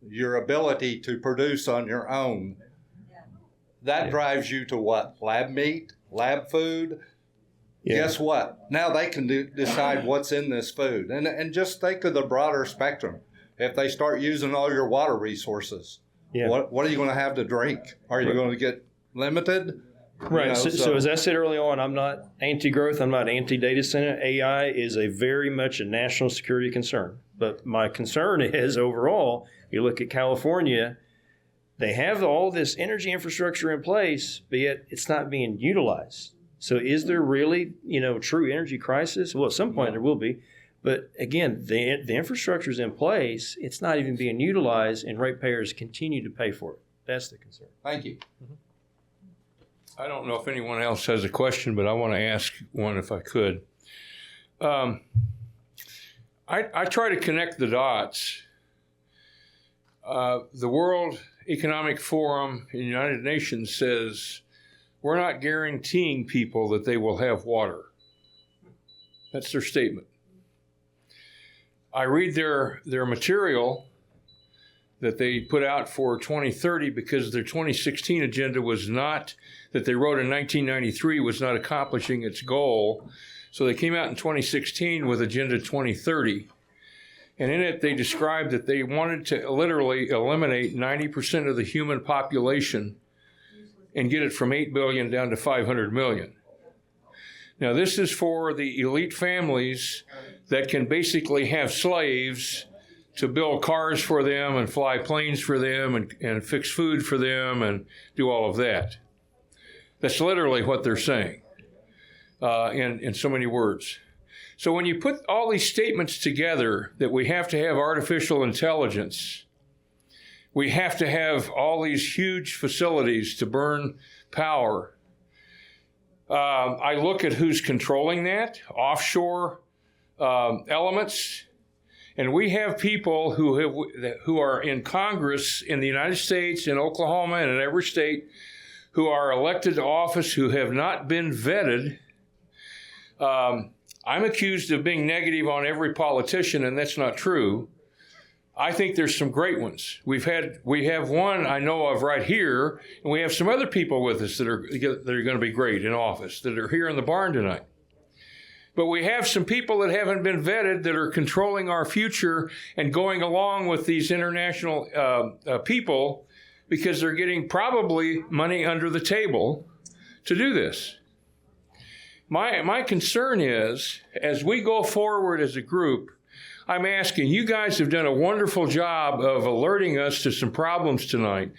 your ability to produce on your own, that drives you to what? Lab meat, lab food. Yeah. Guess what? Now they can decide what's in this food. And just think of the broader spectrum. If they start using all your water resources, what are you going to have to drink? Are you going to get limited? Right. You know, so as I said early on, I'm not anti-growth. I'm not anti-data center. AI is very much a national security concern. But my concern is overall, you look at California, they have all this energy infrastructure in place, but yet it's not being utilized. So is there really, true energy crisis? Well, at some point there will be. But again, the infrastructure is in place. It's not even being utilized, and ratepayers continue to pay for it. That's the concern. Thank you. Mm-hmm. I don't know if anyone else has a question, but I want to ask one if I could. I try to connect the dots. The World Economic Forum in the United Nations says we're not guaranteeing people that they will have water. That's their statement. I read their material. that they put out for 2030 because their 2016 agenda was not, that they wrote in 1993, was not accomplishing its goal. So they came out in 2016 with Agenda 2030. And in it, they described that they wanted to literally eliminate 90% of the human population and get it from 8 billion down to 500 million. Now, this is for the elite families that can basically have slaves to build cars for them and fly planes for them and fix food for them and do all of that. That's literally what they're saying in so many words. So when you put all these statements together that we have to have artificial intelligence, we have to have all these huge facilities to burn power, I look at who's controlling that, offshore elements, and we have people who are in Congress in the United States, in Oklahoma, and in every state who are elected to office who have not been vetted. I'm accused of being negative on every politician, and that's not true. I think there's some great ones. We have one I know of right here, and we have some other people with us that are going to be great in office that are here in the barn tonight. But we have some people that haven't been vetted that are controlling our future and going along with these international people because they're getting probably money under the table to do this. My concern is, as we go forward as a group, I'm asking, you guys have done a wonderful job of alerting us to some problems tonight.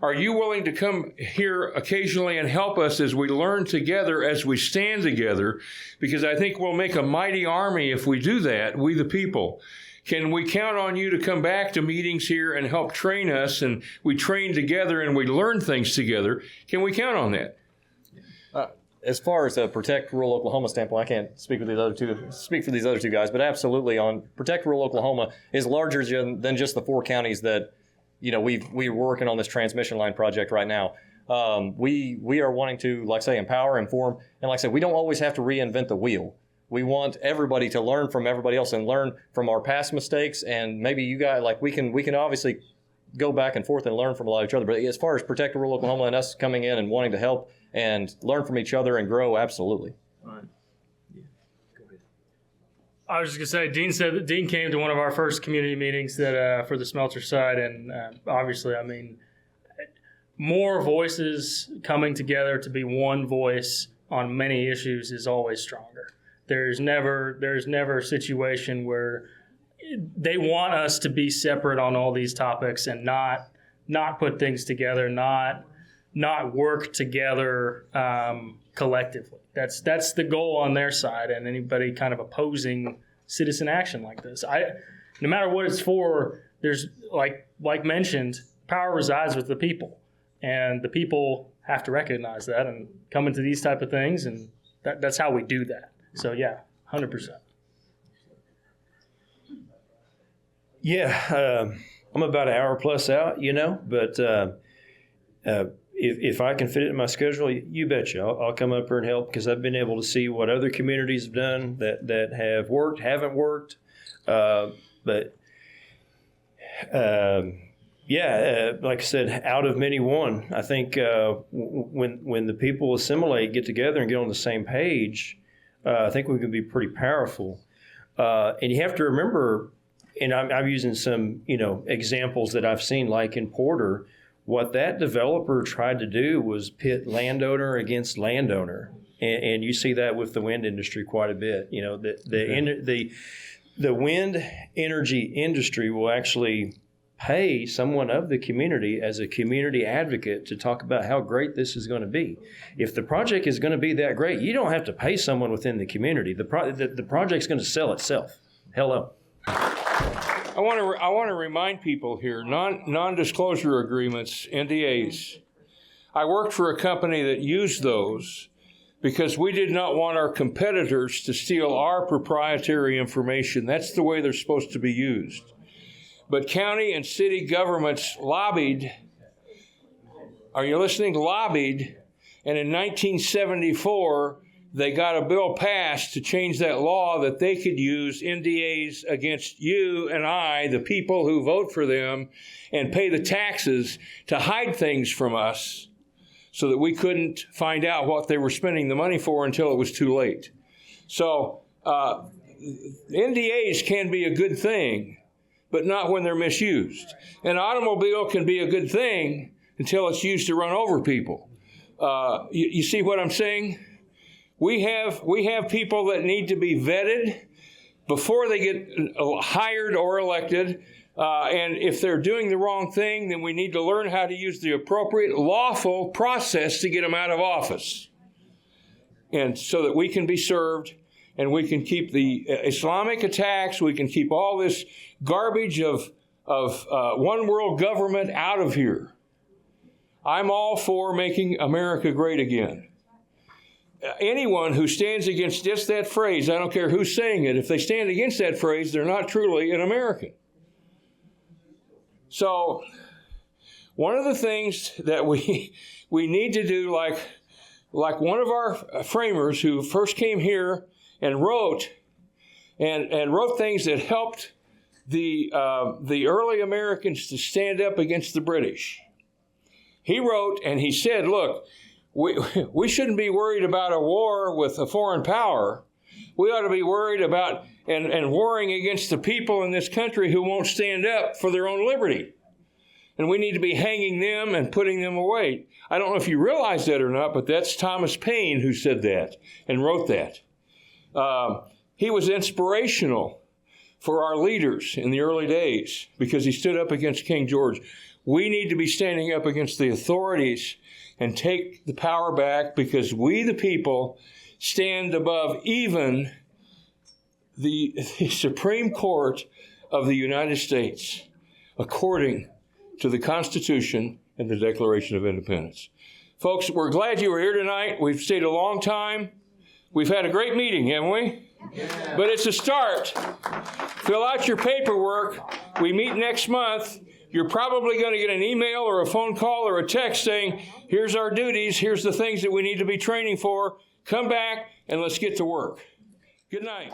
Are you willing to come here occasionally and help us as we learn together, as we stand together? Because I think we'll make a mighty army if we do that, we the people. Can we count on you to come back to meetings here and help train us, and we train together and we learn things together? Can we count on that? As far as a Protect Rural Oklahoma standpoint, I can't speak for these other two guys, but absolutely on Protect Rural Oklahoma is larger than just the 4 counties that, we're working on this transmission line project right now. We are wanting to, like I say, empower, inform, and like I said, we don't always have to reinvent the wheel. We want everybody to learn from everybody else and learn from our past mistakes, and maybe you guys, we can obviously go back and forth and learn from a lot of each other. But as far as Protect Rural Oklahoma and us coming in and wanting to help and learn from each other and grow, absolutely. All right. Yeah. Go ahead. I was just going to say, Dean said that Dean came to one of our first community meetings that for the Smelter side, and obviously, more voices coming together to be one voice on many issues is always stronger. There's never a situation where they want us to be separate on all these topics and not put things together, not work together collectively. That's the goal on their side, and anybody kind of opposing citizen action like this. No matter what it's for, there's like mentioned, power resides with the people, and the people have to recognize that and come into these type of things, and that's how we do that. So yeah, 100%. Yeah, I'm about an hour plus out, but if I can fit it in my schedule, you betcha. I'll come up here and help, because I've been able to see what other communities have done that have worked, haven't worked. Like I said, out of many one. I think when the people assimilate, get together, and get on the same page, I think we can be pretty powerful. And you have to remember, and I'm using some examples that I've seen, like in Porter. What that developer tried to do was pit landowner against landowner, and you see that with the wind industry quite a bit. The wind energy industry will actually pay someone of the community as a community advocate to talk about how great this is going to be. If the project is going to be that great, you don't have to pay someone within the community. The project's going to sell itself. Hello. I want to remind people here, non-disclosure agreements, NDAs. I worked for a company that used those because we did not want our competitors to steal our proprietary information. That's the way they're supposed to be used. But county and city governments lobbied, are you listening? Lobbied, and in 1974, they got a bill passed to change that law that they could use NDAs against you and I, the people who vote for them, and pay the taxes to hide things from us so that we couldn't find out what they were spending the money for until it was too late. So NDAs can be a good thing, but not when they're misused. An automobile can be a good thing until it's used to run over people. You see what I'm saying? We have people that need to be vetted before they get hired or elected. And if they're doing the wrong thing, then we need to learn how to use the appropriate lawful process to get them out of office. And so that we can be served and we can keep the Islamic attacks, we can keep all this garbage of one world government out of here. I'm all for making America great again. Anyone who stands against just that phrase, I don't care who's saying it, if they stand against that phrase, they're not truly an American. So one of the things that we need to do, like one of our framers who first came here and wrote things that helped the early Americans to stand up against the British. He wrote and he said, look, we shouldn't be worried about a war with a foreign power. We ought to be worried about and warring against the people in this country who won't stand up for their own liberty. And we need to be hanging them and putting them away. I don't know if you realize that or not, but that's Thomas Paine who said that and wrote that. He was inspirational for our leaders in the early days because he stood up against King George. We need to be standing up against the authorities and take the power back because we, the people, stand above even the Supreme Court of the United States, according to the Constitution and the Declaration of Independence. Folks, we're glad you were here tonight. We've stayed a long time. We've had a great meeting, haven't we? Yeah. But it's a start. Fill out your paperwork. We meet next month. You're probably going to get an email or a phone call or a text saying, here's our duties, here's the things that we need to be training for. Come back and let's get to work. Good night.